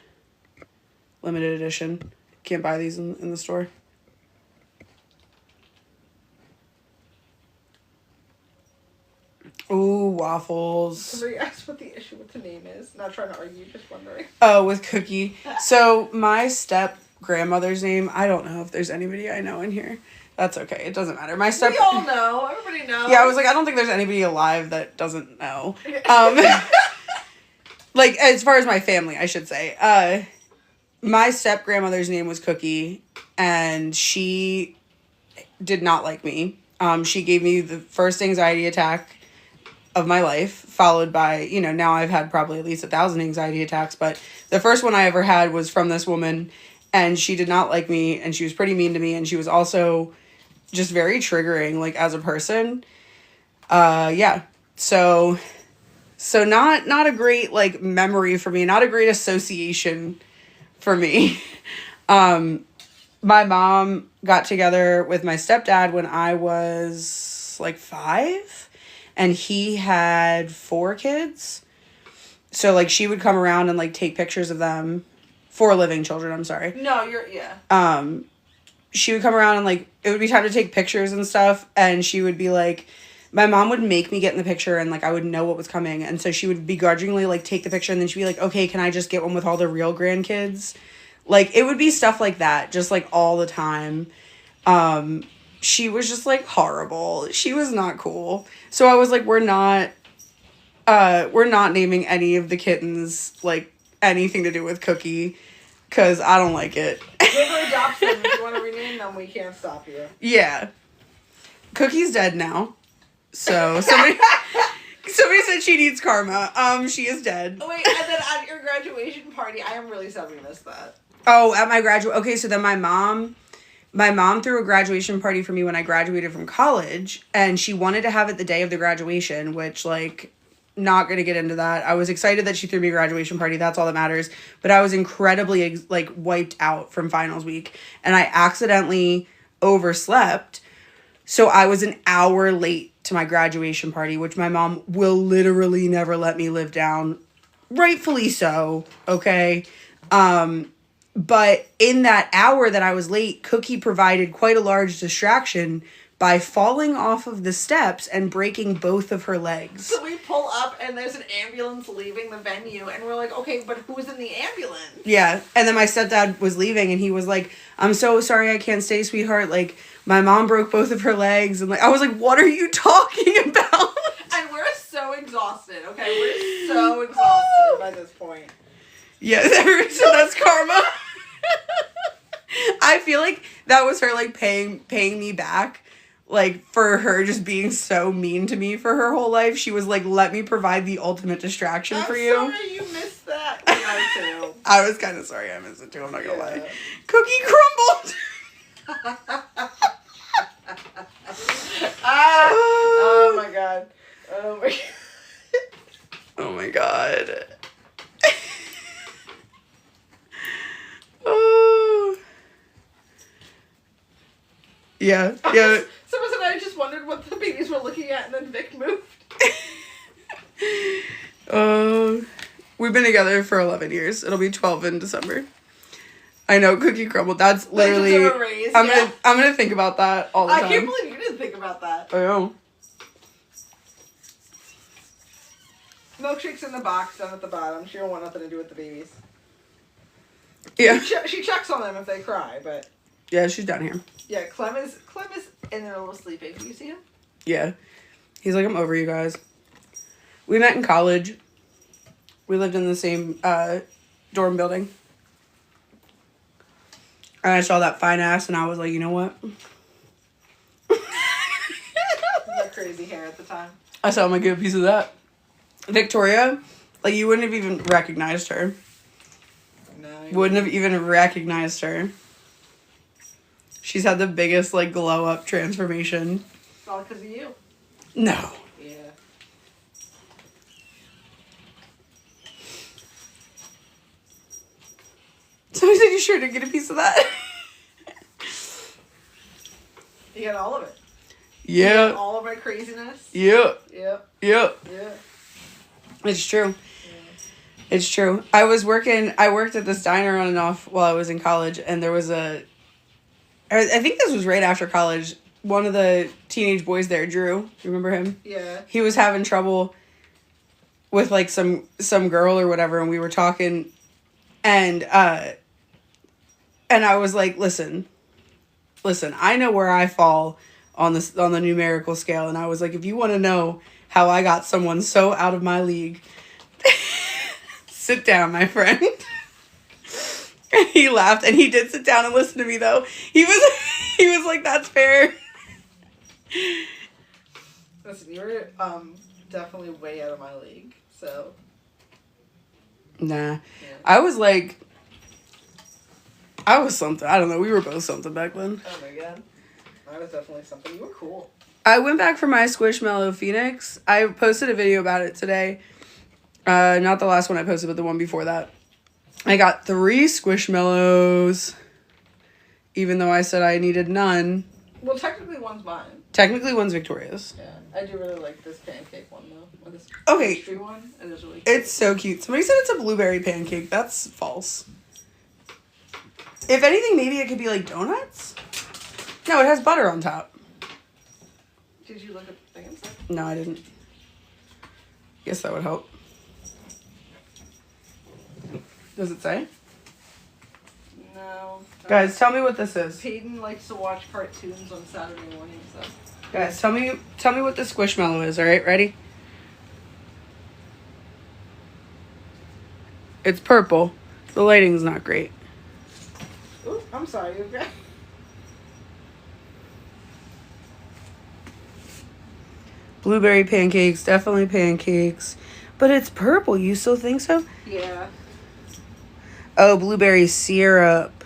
B: Limited edition. Can't buy these in the store. Ooh, waffles.
A: Somebody asked what the issue with the name is. Not trying to argue, just wondering.
B: Oh, with Cookie. So, my step-grandmother's name, I don't know if there's anybody I know in here. That's okay. It doesn't matter. We
A: all know. Everybody knows.
B: Yeah, I was like, I don't think there's anybody alive that doesn't know. Like, as far as my family, I should say. My step-grandmother's name was Cookie, and she did not like me. She gave me the first anxiety attack of my life, followed by, now I've had probably at least 1,000 anxiety attacks, but the first one I ever had was from this woman, and she did not like me, and she was pretty mean to me, and she was also just very triggering, like, as a person. Yeah. So not a great, like, memory for me, not a great association for me. My mom got together with my stepdad when I was, like, 5. And he had 4 kids. So, like, she would come around and, like, take pictures of them. 4 living children, I'm sorry.
A: No, yeah.
B: She would come around and, like, it would be time to take pictures and stuff. And she would be like, my mom would make me get in the picture and, like, I would know what was coming. And so she would begrudgingly, like, take the picture and then she'd be like, okay, can I just get one with all the real grandkids? Like, it would be stuff like that, just, like, all the time. She was just, like, horrible. She was not cool. So I was like, we're not naming any of the kittens, like, anything to do with Cookie, because I don't like it.
A: Whoever adopts them, if you want to rename them, we can't stop you.
B: Yeah. Cookie's dead now. So somebody said she needs karma. She is dead.
A: Oh, wait, and then at your graduation party, I am really sorry we missed that.
B: Oh, at my okay, so then my mom threw a graduation party for me when I graduated from college, and she wanted to have it the day of the graduation, which, like, not going to get into that. I was excited that she threw me a graduation party. That's all that matters. But I was incredibly, like, wiped out from finals week, and I accidentally overslept. So I was an hour late to my graduation party, which my mom will literally never let me live down. Rightfully so, okay? But in that hour that I was late, Cookie provided quite a large distraction by falling off of the steps and breaking both of her legs.
A: So we pull up and there's an ambulance leaving the venue and we're like, okay, but who's in the ambulance?
B: Yeah, and then my stepdad was leaving and he was like, I'm so sorry I can't stay, sweetheart. Like, my mom broke both of her legs. And, like, I was like, what are you talking about?
A: And we're so exhausted, okay? We're so exhausted by this point.
B: Yeah, so that's karma. I feel like that was her, like, paying me back, like, for her just being so mean to me for her whole life. She was like, let me provide the ultimate distraction for you.
A: I'm sorry you missed that. I too.
B: I was kind of sorry I missed it too, I'm not gonna lie. Cookie crumbled.
A: Oh my god. Oh my god.
B: Oh my god. Oh. Yeah.
A: Someone said I just wondered what the babies were looking at and then Vic moved.
B: We've been together for 11 years. It'll be 12 in December. I know, Cookie crumbled. That's literally. I'm gonna think about that all the time.
A: I can't believe you didn't think about that.
B: I know.
A: Milkshake's in the box down at the bottom. She don't want nothing to do with the babies.
B: Yeah.
A: She checks on them if they cry, but.
B: Yeah, she's down here.
A: Yeah, Clem is in there a little sleeping. Do you see him?
B: Yeah. He's like, I'm over you guys. We met in college. We lived in the same dorm building. And I saw that fine ass and I was like, you know what?
A: That crazy hair at the time.
B: I saw him get a piece of that. Victoria, like, you wouldn't have even recognized her.
A: No.
B: Wouldn't have even recognized her. She's had the biggest, like, glow up transformation.
A: It's all because of you.
B: No.
A: Yeah.
B: Somebody said you sure did get a piece of that.
A: You got all of it.
B: Yeah.
A: You got all of my craziness.
B: Yeah.
A: Yeah.
B: Yeah.
A: Yeah.
B: It's true. It's true. I worked at this diner on and off while I was in college, and there was I think this was right after college. One of the teenage boys there, Drew, you remember him?
A: Yeah.
B: He was having trouble with, like, some girl or whatever, and we were talking, and I was like, listen, I know where I fall on the numerical scale, and I was like, if you want to know how I got someone so out of my league, sit down, my friend. And he laughed, and he did sit down and listen to me, though. He was like, that's fair.
A: Listen, you're definitely way out of my league, so.
B: Nah.
A: Yeah.
B: I was something. I don't know. We were both something back then.
A: Oh my god. I was definitely something. You were cool.
B: I went back for my Squishmallow Phoenix. I posted a video about it today. Not the last one I posted, but the one before that. I got 3 Squishmallows, even though I said I needed none.
A: Well, technically one's mine.
B: Technically one's Victoria's.
A: Yeah. I do really like this pancake one, though. Or this
B: Okay.
A: pastry one. It is really cute.
B: It's so cute. Somebody said it's a blueberry pancake. That's false. If anything, maybe it could be like donuts? No, it has butter on top.
A: Did you look at thing inside?
B: No, I didn't. Guess that would help. Does it say?
A: No.
B: Guys, tell me what this is.
A: Peyton likes to watch cartoons on Saturday mornings, so.
B: Guys, tell me what the Squishmallow is, alright? Ready? It's purple. The lighting's not great.
A: Ooh, I'm sorry, you okay?
B: Blueberry pancakes, definitely pancakes. But it's purple, you still think so?
A: Yeah.
B: Oh, blueberry syrup.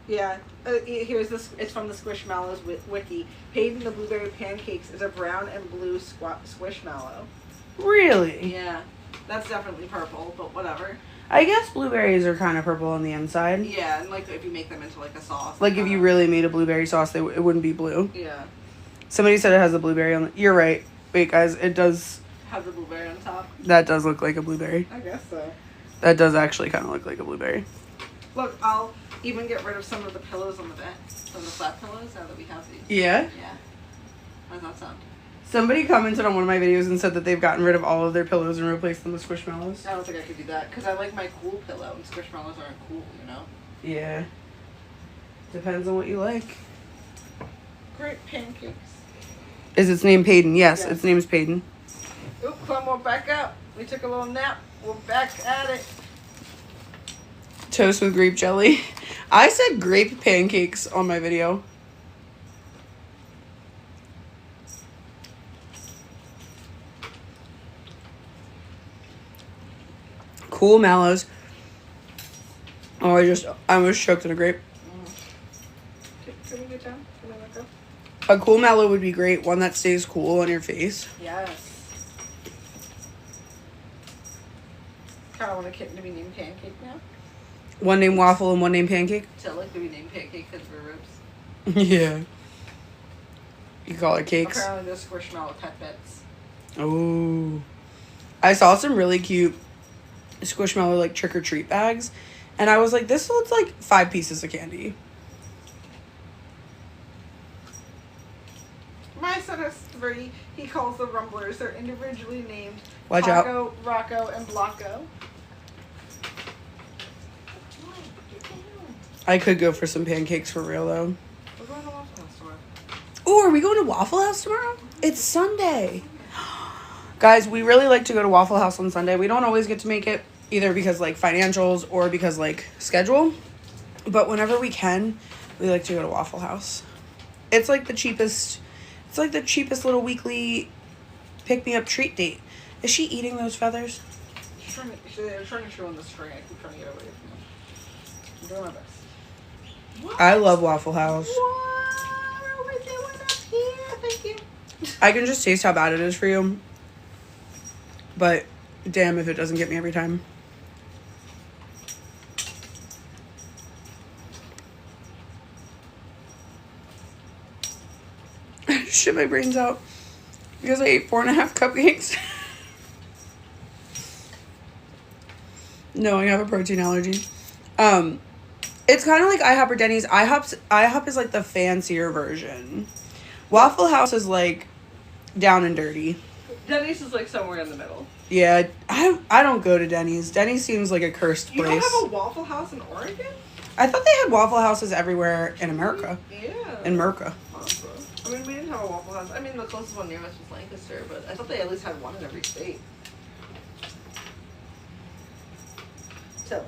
A: Yeah. Here's this. It's from the Squishmallows wiki. Peyton the blueberry pancakes is a brown and blue squishmallow.
B: Really?
A: Yeah. That's definitely purple, but whatever.
B: I guess blueberries are kind of purple on the inside.
A: Yeah, and like if you make them into like a sauce.
B: Like if you really made a blueberry sauce, it wouldn't be blue.
A: Yeah.
B: Somebody said it has a blueberry on it. You're right. Wait, guys, it does.
A: Have the blueberry on top.
B: That does look like a blueberry.
A: I guess so.
B: That does actually kind of look like a blueberry.
A: Look, I'll even get rid of some of the pillows on the bed. Some of the flat pillows now that we have these.
B: Yeah?
A: Yeah. How does that sound?
B: Somebody commented on one of my videos and said that they've gotten rid of all of their pillows and replaced them with Squishmallows.
A: I don't think I could do that because I like my cool pillow and Squishmallows aren't cool, you know?
B: Yeah. Depends on what you like.
A: Great pancakes.
B: Is its name Peyton? Yes,
A: Yes.
B: its name's Peyton.
A: Oop, come on back up. We took a little nap. We're back at it.
B: Toast with grape jelly. I said grape pancakes on my video. Cool mallows. Oh, I was choked in a grape.
A: Can we get down? Can we let go?
B: A cool mallow would be great. One that stays cool on your face.
A: Yes. Kind of want a kitten to be named Pancake now.
B: One named Waffle and one named Pancake.
A: Tell like to be named Pancake because of her ribs.
B: Yeah. You call her cakes.
A: Apparently they're Squishmallow pet beds.
B: Oh. I saw some really cute Squishmallow like trick or treat bags, and I was like, this looks like 5 pieces of candy.
A: My son has 3. He calls the Rumblers. They're individually named
B: Watch out.
A: Taco, Rocco, and Blocko.
B: I could go for some pancakes for real though.
A: We're going to Waffle House tomorrow.
B: Oh, are we going to Waffle House tomorrow? It's Sunday. Guys, we really like to go to Waffle House on Sunday. We don't always get to make it, either because like financials or because like schedule. But whenever we can, we like to go to Waffle House. It's like the cheapest little weekly pick-me-up treat date. Is she eating those feathers?
A: They're trying to chew on the string. I keep trying to get away from them. I'm doing my best. What?
B: I love Waffle House.
A: What are we doing up here? Thank you.
B: I can just taste how bad it is for you. But damn if it doesn't get me every time. Shit my brains out. Because I ate 4.5 cupcakes. No, I have a protein allergy. It's kind of like IHOP or Denny's. IHOP is like the fancier version. Waffle House is like down and dirty.
A: Denny's is like somewhere in the middle.
B: Yeah, I don't go to Denny's. Denny's seems like a cursed place.
A: You don't have a Waffle House in Oregon?
B: I thought they had Waffle Houses everywhere in America.
A: Yeah.
B: In Merca.
A: Awesome. I mean, we didn't have a Waffle House. I mean, the closest one near us was Lancaster, but I thought they at least had one in every state. So.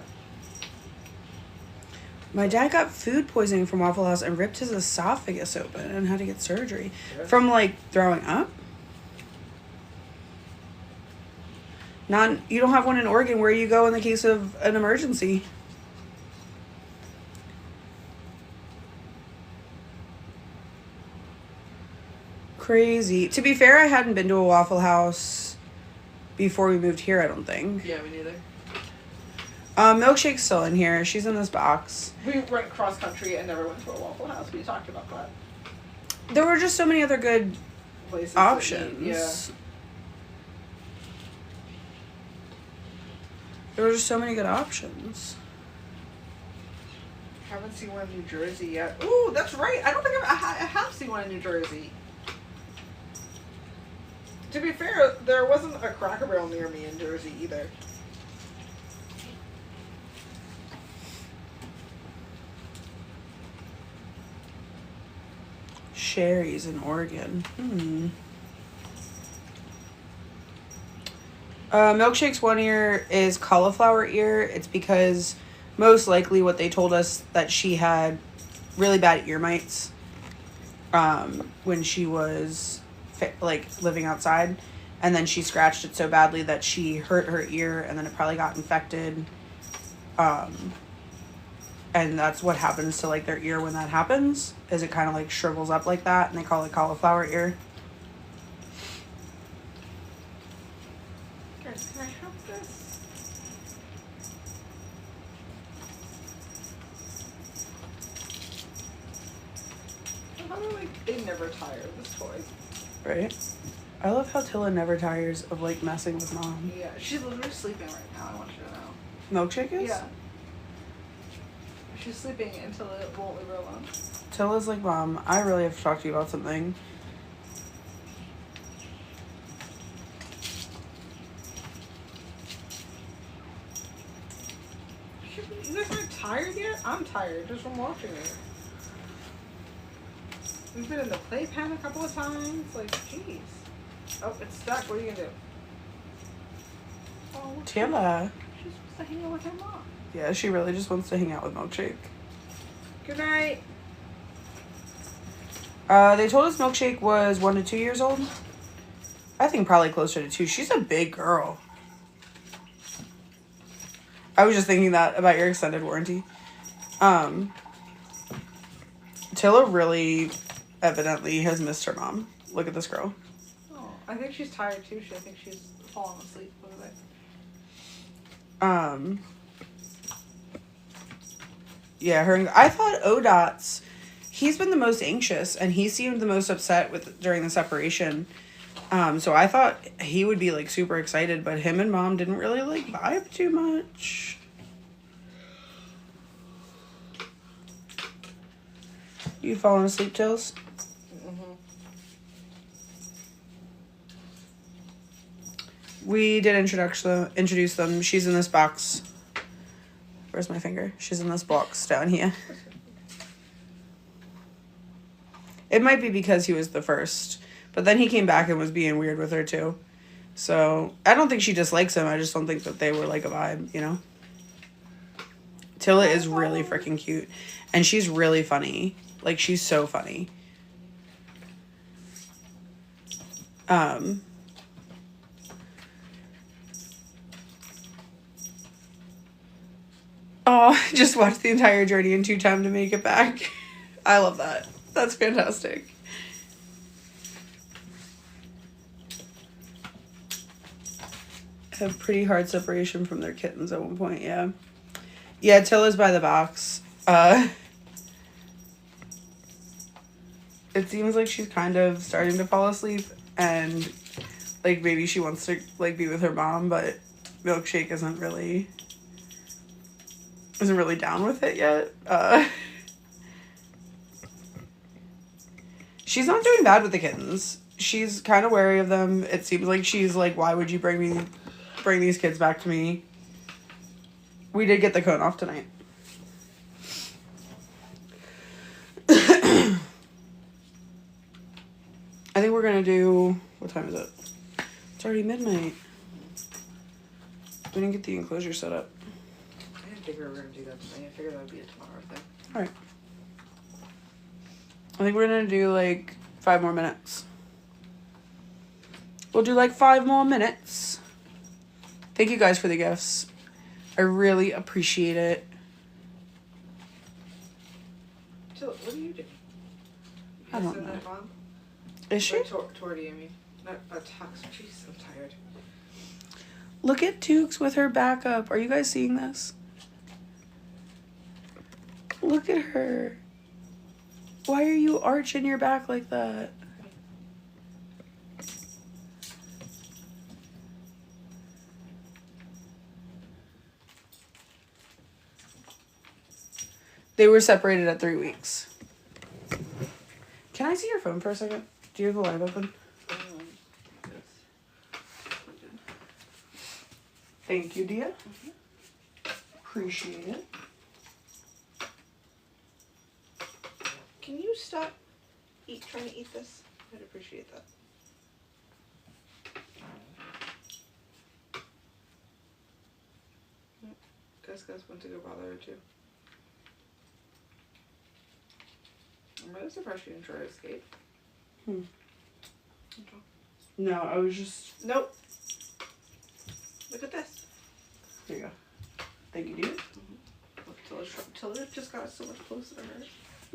B: My dad got food poisoning from Waffle House and ripped his esophagus open and had to get surgery.
A: Yes.
B: From, like, throwing up? You don't have one in Oregon. Where you go in the case of an emergency? Crazy. To be fair, I hadn't been to a Waffle House before we moved here, I don't think.
A: Yeah, me neither.
B: Milkshake's still in here. She's in this box.
A: We went cross country and never went to a Waffle House. We talked about that.
B: There were just so many other good
A: Places
B: options.
A: Yeah.
B: There were just so many good options.
A: Haven't seen one in New Jersey yet. Ooh, that's right. I don't think I have seen one in New Jersey. To be fair, there wasn't a Cracker Barrel near me in Jersey either.
B: Sherry's in Oregon. Milkshake's one ear is cauliflower ear. It's because most likely what they told us that she had really bad ear mites when she was like living outside, and then she scratched it so badly that she hurt her ear, and then it probably got infected. And that's what happens to like their ear when that happens, is it kind of like shrivels up like that, and they call it cauliflower ear.
A: Guys, can I have this? How do they never tire this toy?
B: Right? I love how Tilla never tires of like messing with mom.
A: Yeah, she's literally sleeping right now, I want you to know.
B: Milkshake is?
A: Yeah. She's sleeping until it won't leave her alone.
B: Tilla's like, Mom, I really have to talk to you about something.
A: You guys aren't tired yet? I'm tired just from watching it. We've been in the playpen a couple of times. Like, jeez. Oh, it's stuck. What are you gonna do? Oh,
B: Tilla.
A: she's supposed to hang out with her mom.
B: Yeah, she really just wants to hang out with Milkshake.
A: Good night.
B: They told us Milkshake was 1 to 2 years old. I think probably closer to 2. She's a big girl. I was just thinking that about your extended warranty. Tilla really evidently has missed her mom. Look at this girl.
A: Oh, I think she's tired too. I think she's fallen asleep a little bit.
B: Yeah, I thought ODOT's, he's been the most anxious, and he seemed the most upset during the separation. So I thought he would be like super excited, but him and mom didn't really like vibe too much. You falling asleep, Tills?
A: Mm-hmm.
B: We did introduce them. She's in this box. Where's my finger? She's in this box down here. It might be because he was the first, but then he came back and was being weird with her too. So I don't think she dislikes him. I just don't think that they were like a vibe, you know? Tilla is really freaking cute, and she's really funny. Like, she's so funny. Oh, just watched the entire journey in 2 time to make it back. I love that. That's fantastic. Have pretty hard separation from their kittens at one point, yeah. Yeah, Tilla's by the box. It seems like she's kind of starting to fall asleep, and like maybe she wants to like be with her mom, but Milkshake isn't really down with it yet. She's not doing bad with the kittens. She's kind of wary of them. It seems like she's like, why would you bring these kids back to me? We did get the cone off tonight. I think we're gonna do, what time is it? It's already midnight. We didn't get the enclosure set up.
A: I didn't think we were going to do that tonight. I figured that would be a tomorrow thing.
B: Alright. I think we're gonna do like 5 more minutes. We'll do like 5 more minutes. Thank you guys for the gifts. I really appreciate it.
A: So, what are you doing?
B: I don't know.
A: That, Mom?
B: Is she?
A: Torty, I mean. Not a tux. Jeez, I'm tired.
B: Look at Tukes with her back up. Are you guys seeing this? Look at her. Why are you arching your back like that? They were separated at 3 weeks. Can I see your phone for a second? Do you have the live open? Thank you, dear. Appreciate it.
A: Can you stop trying to eat this? I'd appreciate that. Gus went to go bother her too. I'm really surprised she didn't try to escape.
B: No, I was just...
A: Nope. Look at this.
B: There you go. Thank you, dear.
A: Tilla just got so much closer to her.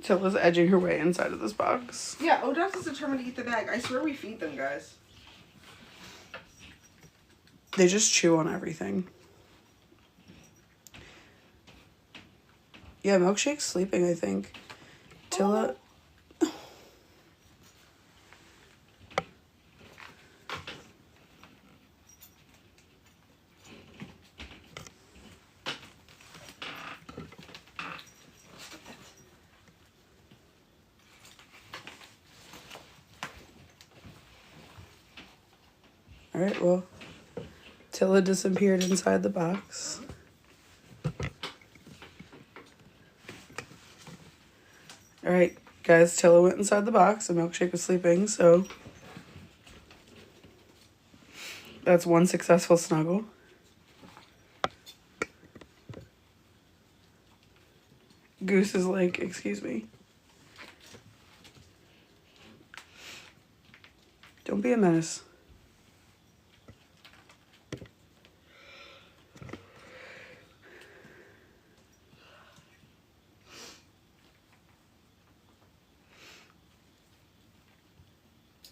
B: Tilla's edging her way inside of this box.
A: Yeah, Odax is determined to eat the bag. I swear we feed them, guys.
B: They just chew on everything. Yeah, Milkshake's sleeping, I think. Tilla... Alright, well, Tilla disappeared inside the box. Alright, guys, Tilla went inside the box and Milkshake was sleeping, so that's one successful snuggle. Goose is like, excuse me. Don't be a menace.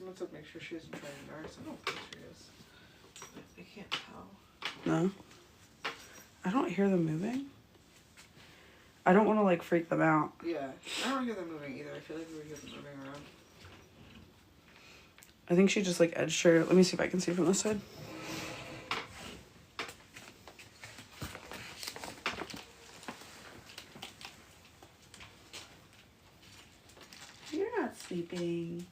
A: Let's make sure she isn't trying to nurse. I don't think she is. I can't tell.
B: No? I don't hear them moving. I don't want to, like, freak them out.
A: Yeah. I don't hear them moving either. I feel like we would hear them moving around.
B: I think she just, like, edged her. Let me see if I can see from this side. You're not sleeping.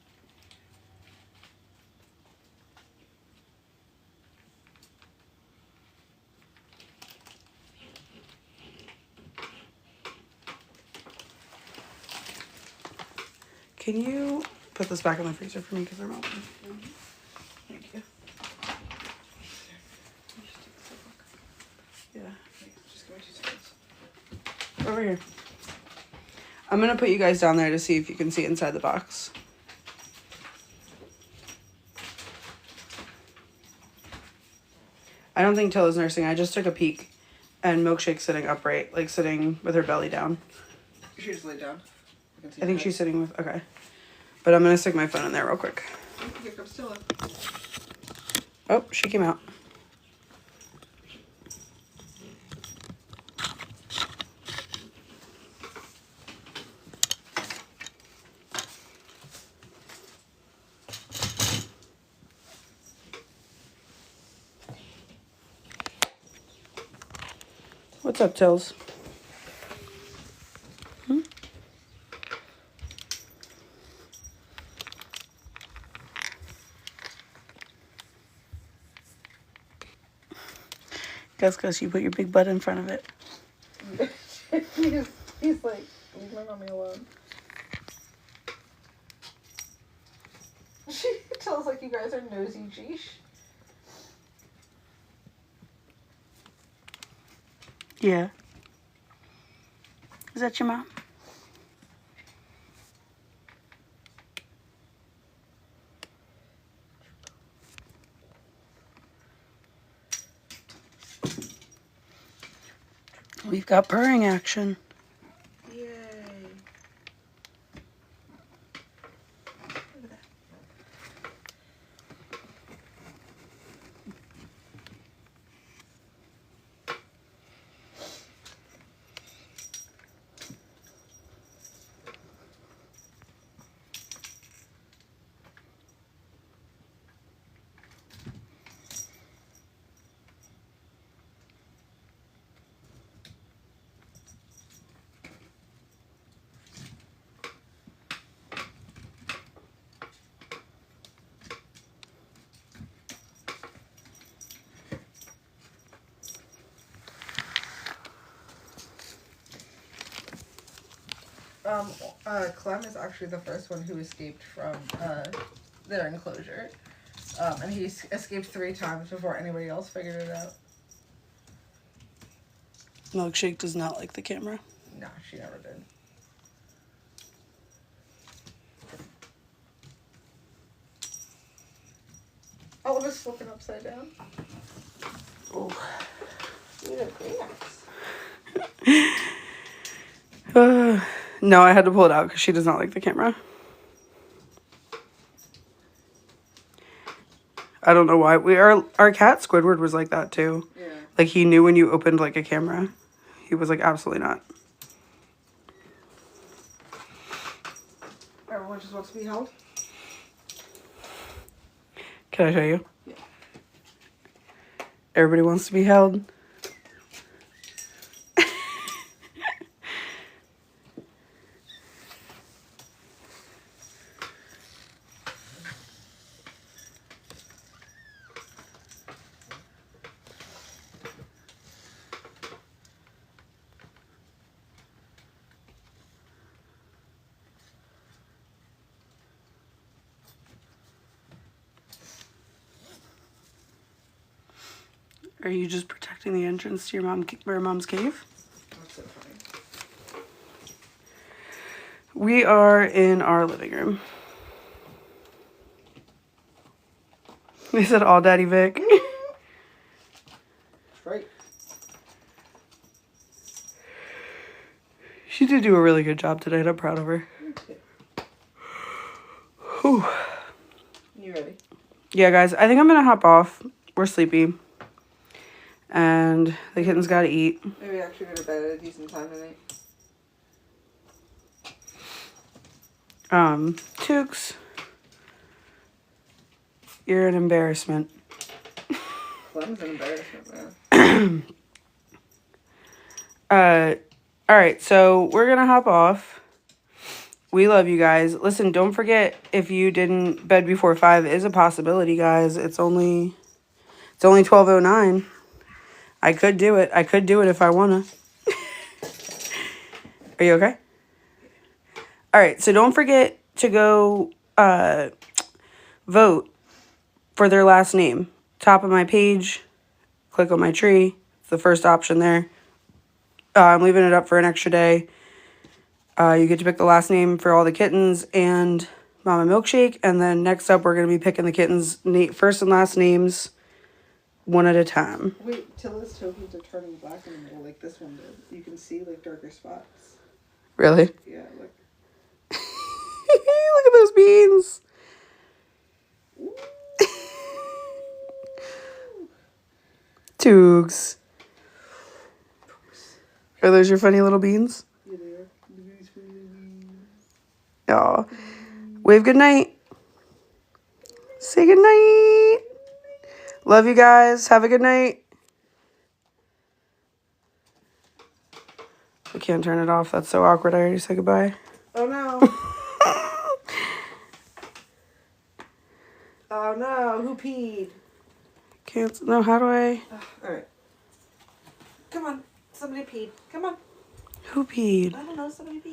B: Can you put this back in the freezer for me because they're melting? Thank you. Yeah.
A: Just give me 2 seconds.
B: Over here. I'm going to put you guys down there to see if you can see inside the box. I don't think Tilla's nursing. I just took a peek and Milkshake's sitting upright, like sitting with her belly down.
A: She just laid down.
B: I think she's sitting with, okay. But I'm going to stick my phone in there real quick.
A: Here comes Tilla.
B: Oh, she came out. What's up, Tills? Gus, you put your big butt in front of it.
A: he's like, leave my mommy alone. She tells like you guys are nosy, geesh.
B: Yeah. Is that your mom? We've got purring action.
A: Yay. Look at that. Clem is actually the first one who escaped from their enclosure. And he escaped 3 times before anybody else figured it out.
B: Milkshake does not like the camera.
A: No, she never did. Oh, it was flipping upside down. Oh. You did a great axe.
B: No, I had to pull it out because she does not like the camera. I don't know why. Our cat Squidward was like that too.
A: Yeah.
B: Like he knew when you opened like a camera. He was like, absolutely not.
A: Everyone just wants to be held.
B: Can I show you?
A: Yeah.
B: Everybody wants to be held. Are you just protecting the entrance to your mom's cave?
A: That's so funny.
B: We are in our living room. They said all Daddy Vic.
A: Right.
B: She did do a really good job today, and I'm proud of her. Whew.
A: You ready?
B: Yeah, guys, I think I'm gonna hop off. We're sleepy. And the kittens gotta eat.
A: Maybe actually go to bed at a decent time tonight.
B: Tukes. You're an embarrassment.
A: Clem's an embarrassment,
B: All
A: man.
B: right, so we're gonna hop off. We love you guys. Listen, don't forget, if you didn't, bed before 5 is a possibility, guys. It's only 12:09. I could do it. I could do it if I wanna. Are you okay? All right, so don't forget to go vote for their last name. Top of my page, click on my tree. It's the first option there. I'm leaving it up for an extra day. You get to pick the last name for all the kittens and Mama Milkshake. And then next up, we're going to be picking the kittens' first and last names one at a time.
A: Wait, Tilla's tokens are turning black in the middle like this one did. You can see like darker spots.
B: Really?
A: Yeah, look.
B: Look at those beans. Toogs. Are those your funny little beans?
A: Yeah, they are.
B: Aw. Wave good night. Say good night. Love you guys. Have a good night. I can't turn it off. That's so awkward. I already said goodbye.
A: Oh no. Oh no, who peed?
B: Can't. No, how do I?
A: Alright. Come on. Somebody peed. Come on.
B: Who peed?
A: I don't know. Somebody peed.